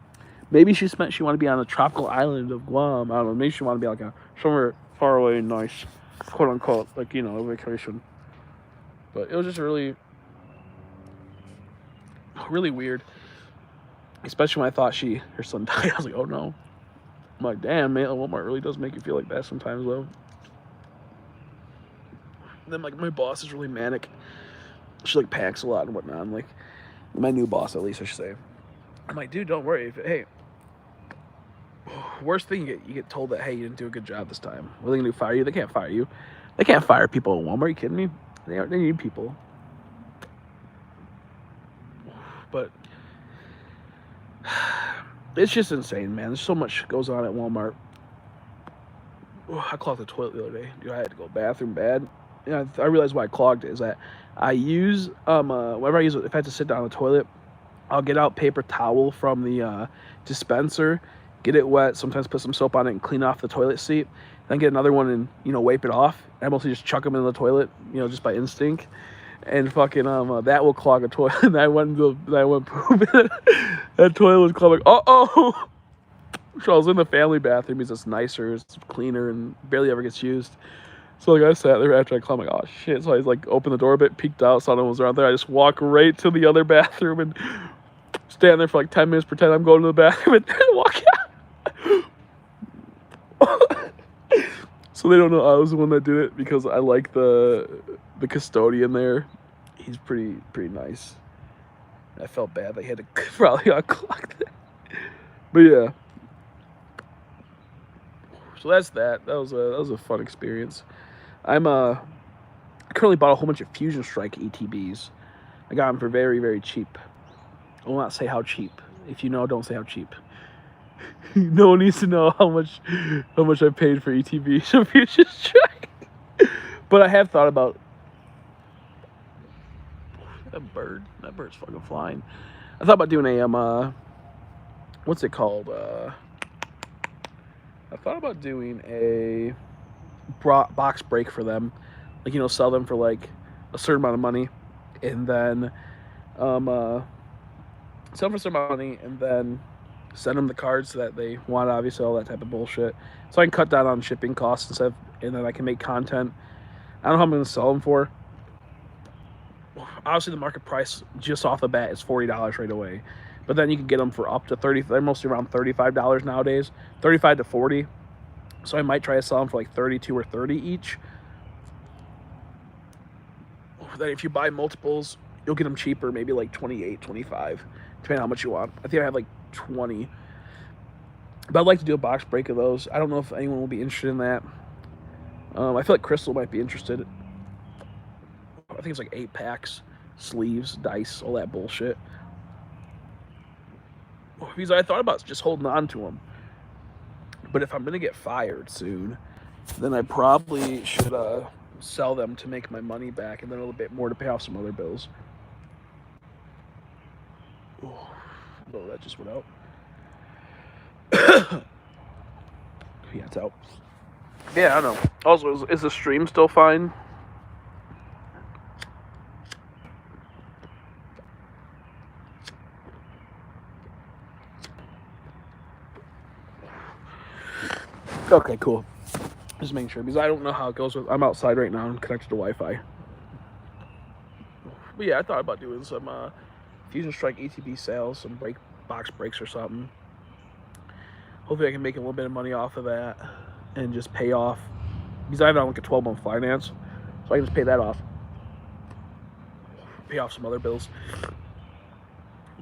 Maybe she meant she wanted to be on a tropical island of Guam. I don't know. Maybe she wanted to be like somewhere far away and nice, quote unquote, like, you know, a vacation. But it was just really, really weird. Especially when I thought her son died. I was like, oh no. I'm like, damn, man, Walmart really does make you feel like that sometimes, though. And then, like, my boss is really manic. She, like, packs a lot and whatnot. I'm like, my new boss, at least, I should say. I'm like, dude, don't worry. Hey, worst thing, you get told that, hey, you didn't do a good job this time. What are they going to do, fire you? They can't fire you. They can't fire people at Walmart. Are you kidding me? They need people. But it's just insane, man. There's so much goes on at Walmart. I clogged the toilet the other day. Dude, I had to go bathroom bad. And I realized why I clogged it is that I use, whenever I use it, if I have to sit down on the toilet, I'll get out paper towel from the dispenser, get it wet, sometimes put some soap on it and clean off the toilet seat, then get another one and, you know, wipe it off. I mostly just chuck them in the toilet, you know, just by instinct. And fucking, that will clog a toilet. And I went pooping. That toilet was clogged. Like, uh-oh! So I was in the family bathroom because it's nicer, it's cleaner, and barely ever gets used. So like I sat there after I called, I'm like, oh shit. So I like opened the door a bit, peeked out, saw no one was around there. I just walk right to the other bathroom and stand there for like 10 minutes, pretend I'm going to the bathroom, and then walk out. So they don't know I was the one that did it because I like the custodian there. He's pretty nice. I felt bad. They had to probably unclock that. But yeah. So that's that. That was a fun experience. I currently bought a whole bunch of Fusion Strike ETBs. I got them for very, very cheap. I will not say how cheap. If you know, don't say how cheap. No one needs to know how much I paid for ETBs of Fusion Strike. But I have thought about that bird. That bird's fucking flying. I thought about doing a what's it called? I thought about doing a box break for them, like, you know, sell them for like a certain amount of money, and then sell them for a certain amount of money, and then send them the cards that they want, obviously, all that type of bullshit. So I can cut down on shipping costs and stuff, and then I can make content. I don't know how I'm going to sell them for. Obviously, the market price just off the bat is $40 right away. But then you can get them for up to $30. They're mostly around $35 nowadays, $35 to $40. So I might try to sell them for like $32 or $30 each. Then if you buy multiples, you'll get them cheaper, maybe like $28, $25, depending on how much you want. I think I have like 20. But I'd like to do a box break of those. I don't know if anyone will be interested in that. I feel like Crystal might be interested. I think it's like 8 packs, sleeves, dice, all that bullshit. Because I thought about just holding on to them. But if I'm going to get fired soon, then I probably should sell them to make my money back, and then a little bit more to pay off some other bills. Oh, that just went out. Yeah, it's out. Yeah, I don't know. Also, is the stream still fine? Okay, cool. Just making sure, because I don't know how it goes with. I'm outside right now and connected to Wi-Fi. But yeah, I thought about doing some Fusion Strike ETB sales, some box breaks or something. Hopefully I can make a little bit of money off of that and just pay off, because I have like a 12-month finance, so I can just pay that off. Pay off some other bills.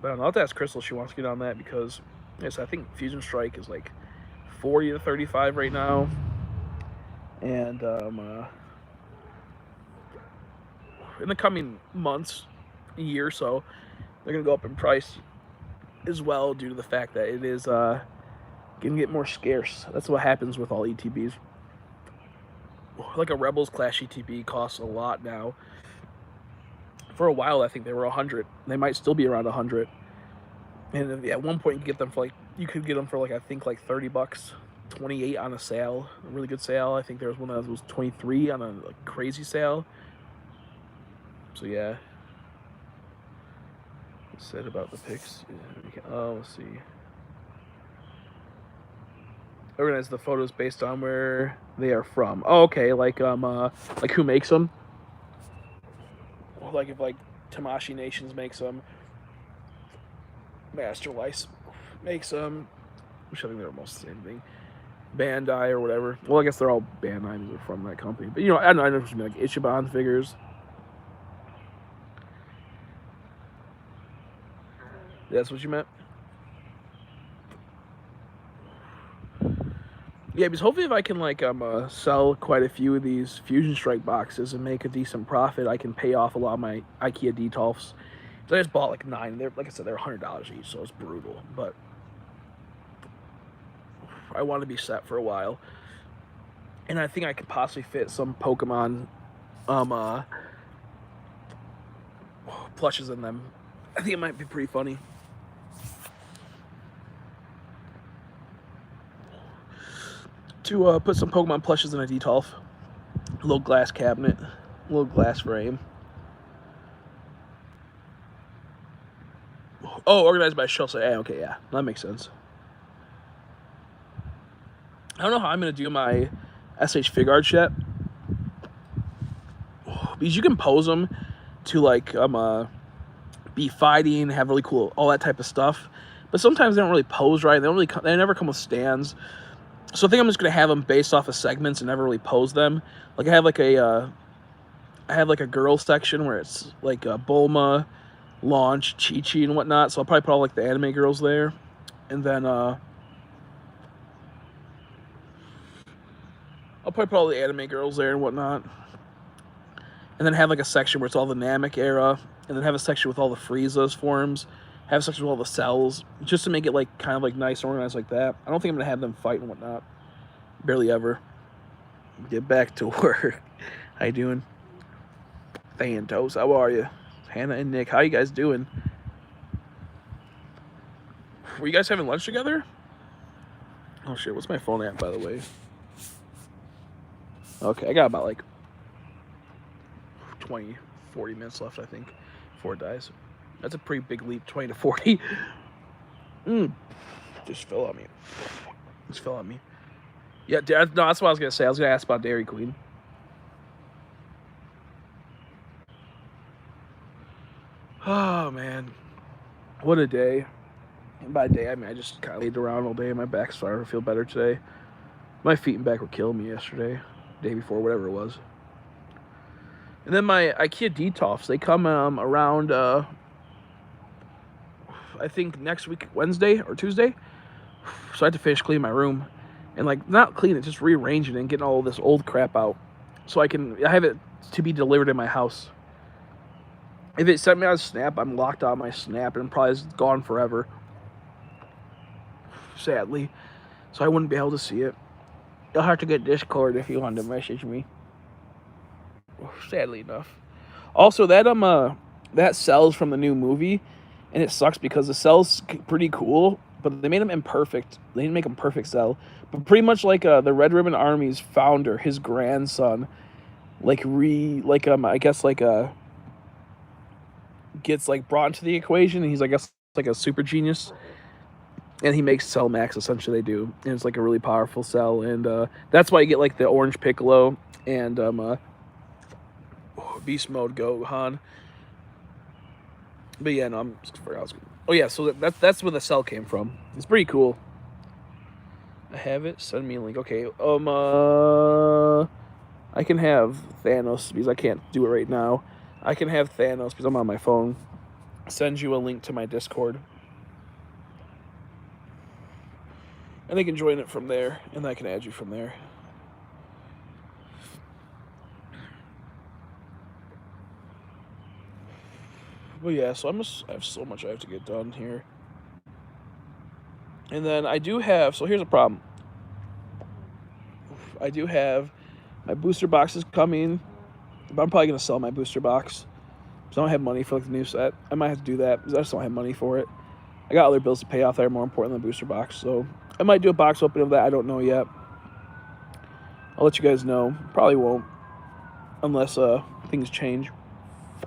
But I don't know, I'll have to ask Crystal if she wants to get on that, because yes, I think Fusion Strike is like 40 to 35 right now. And in the coming months, a year or so, they're going to go up in price as well, due to the fact that it is going to get more scarce. That's what happens with all ETBs. Like a Rebels Clash ETB costs a lot now. For a while, I think they were 100. They might still be around 100. And at one point, you could get them for like, I think like $30, 28 on a sale, a really good sale. I think there was one that was 23 on a like crazy sale. So yeah. What's said about the picks? Let's see. Organize the photos based on where they are from. Oh, okay. Like who makes them? Like if like Tamashii Nations makes them, Master Lice makes them, which I think they're almost the same thing. Bandai or whatever. Well, I guess they're all Bandai because they're from that company. But you know, I know what you mean, like Ichiban figures. That's what you meant? Yeah, because hopefully if I can like sell quite a few of these Fusion Strike boxes and make a decent profit, I can pay off a lot of my IKEA Detolfs. So I just bought like 9. They're, like I said, they're $100 each, so it's brutal. But I want to be set for a while, and I think I could possibly fit some Pokemon plushes in them. I think it might be pretty funny. To put some Pokemon plushes in a Detolf. A little glass cabinet, a little glass frame. Oh, organized by shelf. So, yeah, okay, yeah, that makes sense. I don't know how I'm going to do my SH Fig Arts yet. Because you can pose them to, like, be fighting, have really cool, all that type of stuff. But sometimes they don't really pose right. They never come with stands. So I think I'm just going to have them based off of segments and never really pose them. Like, I have like a girls section where it's like Bulma, Launch, Chi-Chi, and whatnot. So I'll probably put all like the anime girls there. And then I'll probably put all the anime girls there and whatnot. And then have like a section where it's all the Namek era. And then have a section with all the Frieza's forms. Have a section with all the cells. Just to make it like kind of like nice and organized like that. I don't think I'm going to have them fight and whatnot. Barely ever. Get back to work. How you doing? Thantos, how are you? Hannah and Nick, how you guys doing? Were you guys having lunch together? Oh shit, what's my phone at, by the way? Okay, I got about like 20, 40 minutes left, I think, before it dies. That's a pretty big leap, 20 to 40. Just fell on me. Yeah, no, that's what I was going to say. I was going to ask about Dairy Queen. Oh, man. What a day. And by day, I mean, I just kind of laid around all day. My back's starting to feel better today. My feet and back were killing me yesterday. Day before, whatever it was. And then my IKEA Detolfs, they come around, I think next week, Wednesday or Tuesday. So I had to finish cleaning my room. And, like, not clean it, just rearranging it and getting all this old crap out. So I have it to be delivered in my house. If it sent me on Snap, I'm locked on my Snap and probably gone forever. Sadly. So I wouldn't be able to see it. You'll have to get Discord if you want to message me. Sadly enough. Also, that cell's from the new movie, and it sucks because the cell's pretty cool, but they made them imperfect. They didn't make them perfect cell. But pretty much like the Red Ribbon Army's founder, his grandson, gets like brought into the equation, and he's, I guess, like a super genius, and he makes Cell Max, essentially. They do, and it's like a really powerful cell, and that's why you get like the orange Piccolo and Beast Mode Gohan. But yeah, no, I'm just forgot. Oh yeah, so that's where the cell came from. It's pretty cool. I have it. Send me a link. Okay. I can have Thanos because I can't do it right now. I can have Thanos because I'm on my phone. Send you a link to my Discord. And they can join it from there, and I can add you from there. Well, yeah, so I have so much I have to get done here. And then I do have, so here's a problem. I do have my booster boxes coming, but I'm probably going to sell my booster box. So I don't have money for like the new set. I might have to do that because I just don't have money for it. I got other bills to pay off that are more important than the booster box. So I might do a box opening of that. I don't know yet. I'll let you guys know. Probably won't unless things change.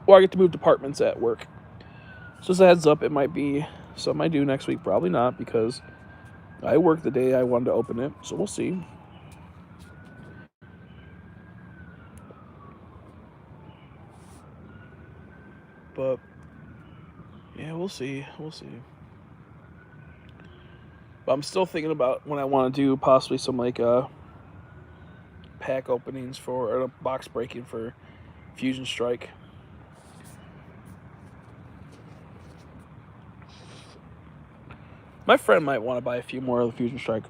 Or I get to move departments at work. So as a heads up, it might be something I do next week. Probably not because I worked the day I wanted to open it. So we'll see. But yeah, we'll see. We'll see. But I'm still thinking about when I want to do possibly some like pack openings or a box breaking for Fusion Strike. My friend might want to buy a few more of the Fusion Strike.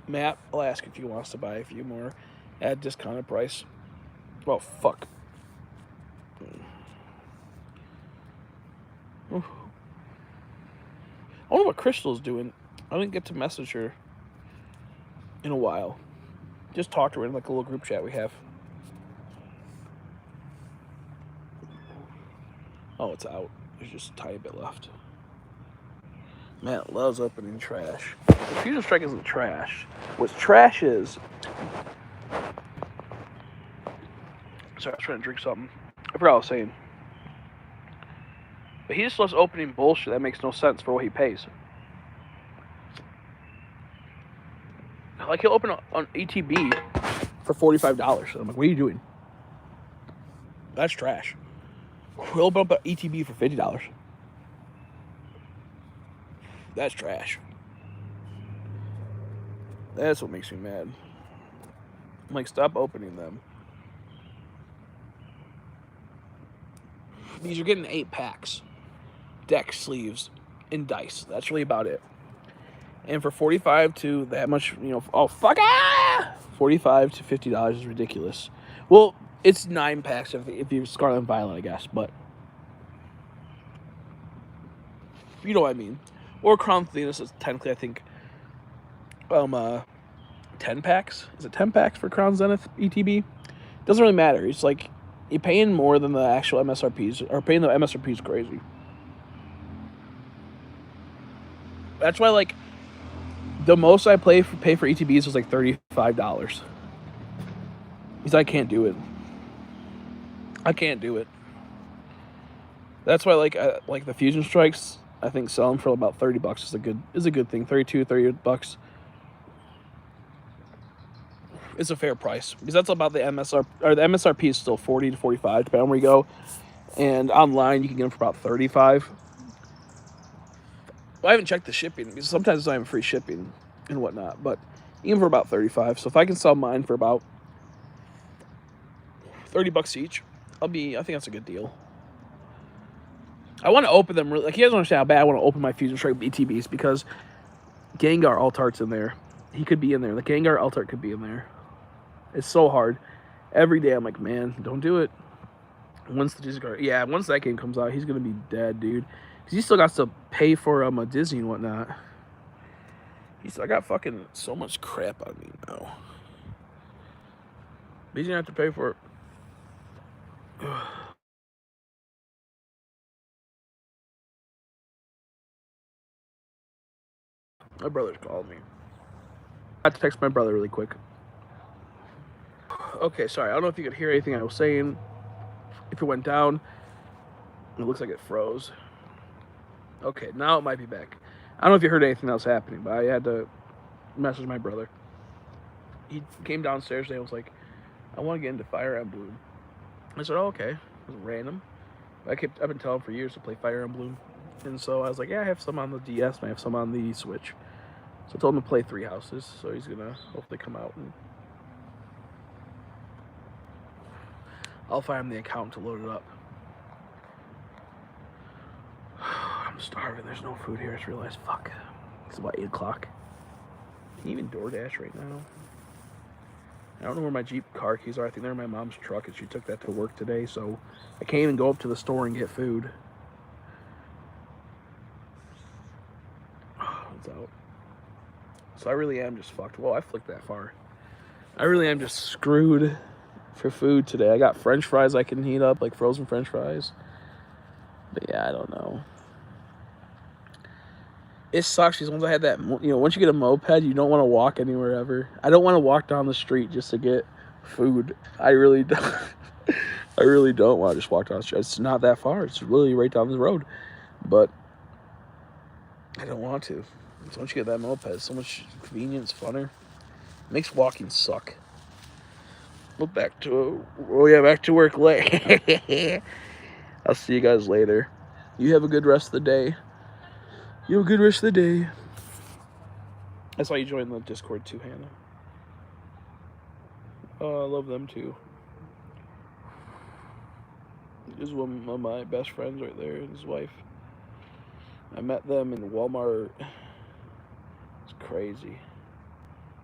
Matt, I'll ask if he wants to buy a few more at a discounted price. Well, fuck. I wonder what Crystal's doing. I didn't get to message her in a while. Just talk to her in like a little group chat we have. Oh, it's out. There's just a tiny bit left. Matt loves opening trash. The Fusion Strike isn't trash. What trash is... Sorry, I was trying to drink something. I forgot what I was saying. But he just loves opening bullshit that makes no sense for what he pays. Like, he'll open on ETB for $45. I'm like, what are you doing? That's trash. He'll open up an ETB for $50. That's trash. That's what makes me mad. I'm like, stop opening them. These are getting 8 packs. Deck, sleeves, and dice. That's really about it. And for 45 to that much, you know, oh, fuck, $45 to $50 is ridiculous. Well, it's 9 packs if you're Scarlet and Violet, I guess, but you know what I mean. Or Crown Thetis is technically, I think, 10 packs. Is it 10 packs for Crown Zenith ETB? Doesn't really matter. It's like you're paying more than the actual MSRPs, or paying the MSRP is crazy. That's why, like, the most I pay for ETBs was like $35. Because I can't do it. I can't do it. That's why, like the Fusion Strikes, I think selling for about $30 is a good thing. 32, $38 is a fair price, because that's about the MSRP, or the MSRP is still 40 to 45, depending on where you go. And online, you can get them for about 35. Well, I haven't checked the shipping, because sometimes it's not even free shipping and whatnot, but even for about 35. So if I can sell mine for about $30 each, I think that's a good deal. I want to open them really, like, you guys don't understand how bad I want to open my Fusion Strike ETBs, because Gengar Altart's in there. He could be in there. The Gengar Altart could be in there. It's so hard. Every day I'm like, man, don't do it. Once that game comes out, he's gonna be dead, dude. Because he still got to pay for a Disney and whatnot. I got fucking so much crap on me now. But he's gonna have to pay for it. My brother's called me. I have to text my brother really quick. Okay, sorry. I don't know if you could hear anything I was saying. If it went down, it looks like it froze. Okay, now it might be back. I don't know if you heard anything else happening, but I had to message my brother. He came downstairs today and was like, I want to get into Fire Emblem. I said, oh, okay. It was random. I've been telling him for years to play Fire Emblem. And so I was like, yeah, I have some on the DS and I have some on the Switch. So I told him to play 3 Houses. So he's going to hopefully come out and I'll find him the account to load it up. I'm starving. There's no food here. I just realized, fuck. It's about 8 o'clock. Can you even DoorDash right now? I don't know where my Jeep car keys are. I think they're in my mom's truck, and she took that to work today, so I can't even go up to the store and get food. It's out. So I really am just fucked. Whoa, I flicked that far. I really am just screwed for food today. I got French fries I can heat up, like frozen French fries. But yeah, I don't know. It sucks because once I had that, once you get a moped, you don't want to walk anywhere ever. I don't want to walk down the street just to get food. I really don't. I really don't want to just walk down the street. It's not that far. It's really right down the road. But I don't want to. So once you get that moped, it's so much convenience, funner. It makes walking suck. Well, back to work late. I'll see you guys later. You have a good rest of the day. You have a good rest of the day. I saw you join the Discord too, Hannah. Oh, I love them too. This is one of my best friends right there and his wife. I met them in Walmart. It's crazy.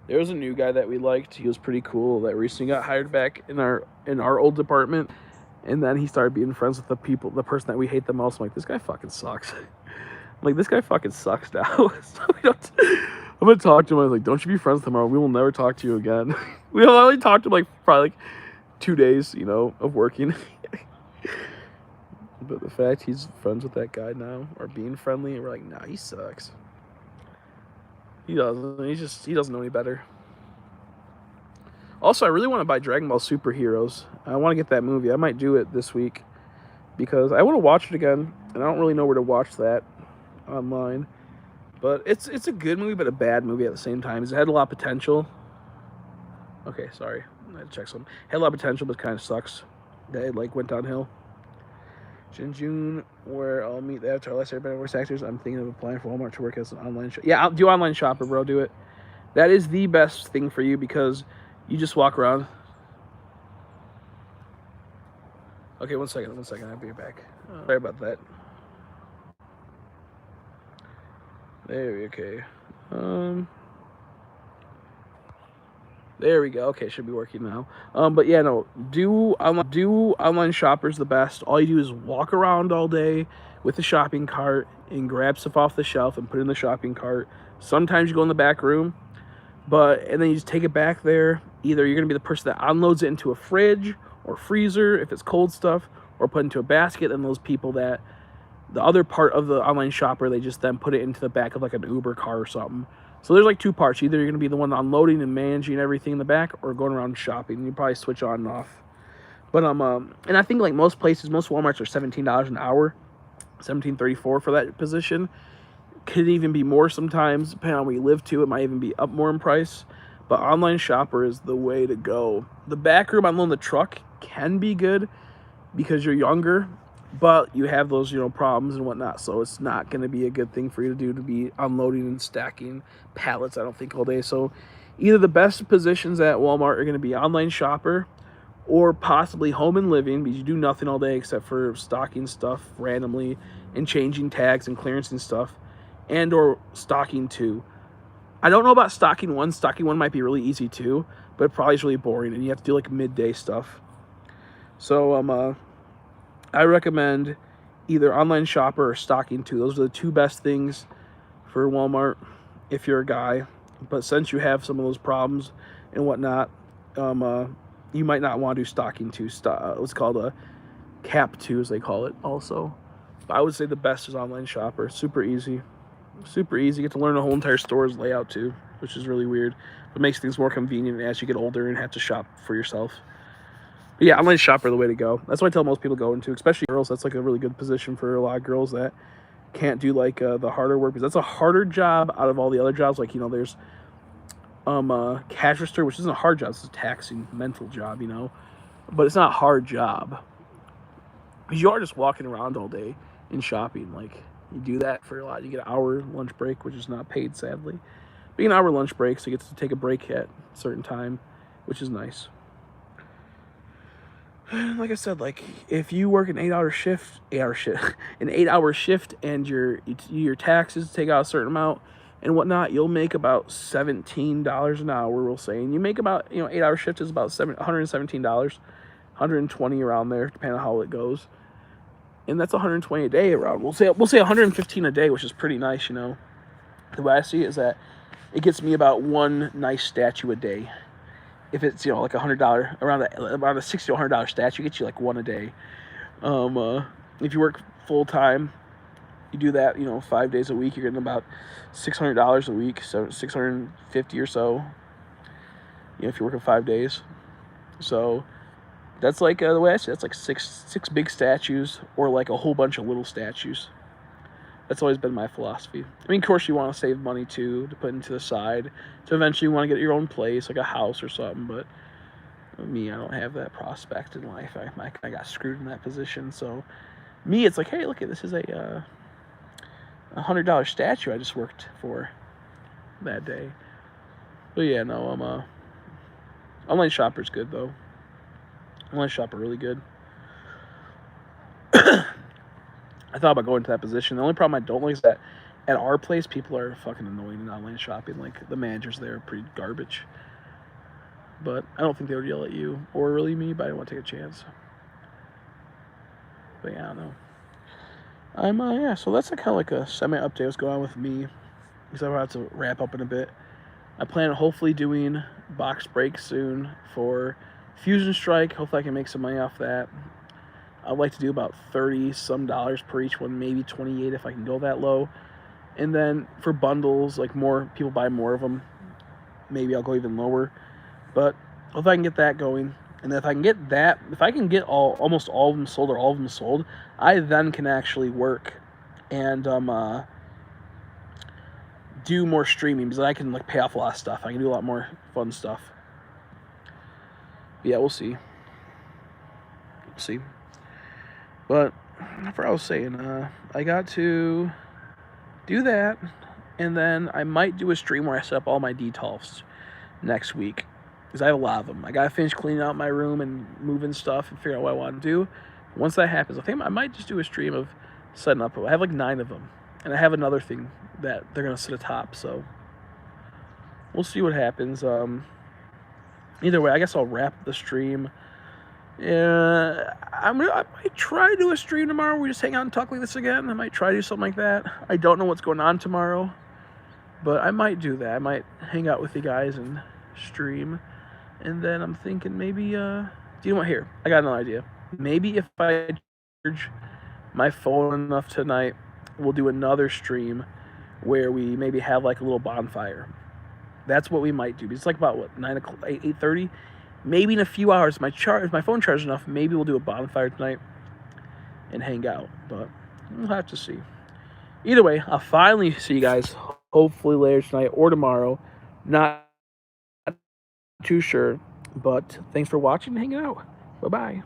There was a new guy that we liked. He was pretty cool that recently got hired back in our old department. And then he started being friends with the person that we hate the most. I'm like, this guy fucking sucks. This guy fucking sucks now. So I'm gonna talk to him. I was like, don't you be friends with him or we will never talk to you again. We only talked to him probably 2 days, of working. But the fact he's friends with that guy now, or being friendly, we're like, nah, he sucks. He doesn't. He doesn't know any better. Also, I really want to buy Dragon Ball Superheroes. I want to get that movie. I might do it this week because I want to watch it again, and I don't really know where to watch that online. But it's a good movie, but a bad movie at the same time. It had a lot of potential. Okay, sorry, I had to check something. Had a lot of potential, but kind of sucks that it like went downhill. June, where I'll meet the Avatar last airbender voice actors. I'm thinking of applying for Walmart to work as an online shop. Yeah, I'll do online shopper, bro. Do it. That is the best thing for you because you just walk around. Okay, one second. I'll be back. Sorry about that. There we okay. There we go. Okay, should be working now. But yeah, no, do online shoppers the best. All you do is walk around all day with the shopping cart and grab stuff off the shelf and put it in the shopping cart. Sometimes you go in the back room, and then you just take it back there. Either you're gonna be the person that unloads it into a fridge or freezer if it's cold stuff, or put into a basket. And those people that the other part of the online shopper, they just then put it into the back of like an Uber car or something. So there's like two parts. Either you're going to be the one unloading and managing everything in the back, or going around shopping. And you probably switch on and off. But and I think like most places, most Walmarts are $17 an hour, $17.34 for that position. Could even be more sometimes, depending on where you live too. It might even be up more in price. But online shopper is the way to go. The back room unloading the truck can be good because you're younger, but you have those, problems and whatnot. So it's not going to be a good thing for you to do, to be unloading and stacking pallets, I don't think, all day. So either the best positions at Walmart are going to be online shopper or possibly home and living, because you do nothing all day except for stocking stuff randomly and changing tags and clearancing stuff, and or stocking two. I don't know about stocking one. Stocking one might be really easy too, but it probably is really boring, and you have to do like midday stuff. So I recommend either online shopper or stocking two. Those are the two best things for Walmart if you're a guy. But since you have some of those problems and whatnot, you might not want to do stocking two. What's called a cap two, as they call it also. But I would say the best is online shopper. Super easy. Super easy. You get to learn the whole entire store's layout too, which is really weird. It makes things more convenient as you get older and have to shop for yourself. But yeah, online shopper the way to go. That's what I tell most people go into, especially girls. That's like a really good position for a lot of girls that can't do like the harder work, because that's a harder job out of all the other jobs. Like, there's cash register, which isn't a hard job. It's a taxing mental job, but it's not a hard job because you are just walking around all day and shopping. Like, you do that for a lot. You get an hour lunch break, which is not paid, sadly. But you get an hour lunch break, so you get to take a break at a certain time, which is nice. Like I said, like if you work an 8-hour shift, an 8-hour shift, and your taxes take out a certain amount and whatnot, you'll make about $17 an hour, we'll say. And you make about, 8-hour shift is about $117, $120 around there, depending on how it goes. And that's $120 a day around. We'll say $115 a day, which is pretty nice, The way I see it is that it gets me about one nice statue a day. If it's, like $100, around a $60 to $100 statue, gets you like one a day. If you work full time, you do that, 5 days a week, you're getting about $600 a week, so $650 or so. If you're working 5 days. So that's like the way I see it, that's like six big statues, or like a whole bunch of little statues. That's always been my philosophy. I mean, of course, you want to save money too, to put into the side, to eventually want to get your own place, like a house or something. But me, I don't have that prospect in life. I got screwed in that position. So me, it's like, hey, look, this is a $100 statue I just worked for that day. But yeah, no, online shopper's good though. Online shopper really good. I thought about going to that position. The only problem I don't like is that at our place, people are fucking annoying in online shopping. Like, the managers there are pretty garbage. But I don't think they would yell at you or really me, but I don't want to take a chance. But yeah, I don't know. So that's kind of like a semi-update what's going on with me, because I'm about to wrap up in a bit. I plan on hopefully doing box breaks soon for Fusion Strike. Hopefully I can make some money off that. I'd like to do about $30-some per each one, maybe 28 if I can go that low. And then for bundles, like more people buy more of them, maybe I'll go even lower. But if I can get that going, and if I can get almost all of them sold, or all of them sold, I then can actually work and do more streaming because I can like pay off a lot of stuff. I can do a lot more fun stuff. But yeah, we'll see. We'll see. But I forgot what I was saying. I got to do that, and then I might do a stream where I set up all my detolfs next week because I have a lot of them. I gotta finish cleaning out my room and moving stuff and figure out what I want to do. Once that happens, I think I might just do a stream of setting up. I have like 9 of them, and I have another thing that they're gonna sit atop. So we'll see what happens. Either way, I guess I'll wrap the stream. I might try to do a stream tomorrow. We just hang out and talk like this again. I might try to do something like that. I don't know what's going on tomorrow, but I might do that. I might hang out with you guys and stream. And then I'm thinking maybe, do you know what? Here, I got another idea. Maybe if I charge my phone enough tonight, we'll do another stream where we maybe have like a little bonfire. That's what we might do. It's like about what, 9 o'clock, 8:30. Maybe in a few hours, if my phone charged enough, maybe we'll do a bonfire tonight and hang out. But we'll have to see. Either way, I'll finally see you guys hopefully later tonight or tomorrow. Not too sure, but thanks for watching and hanging out. Bye-bye.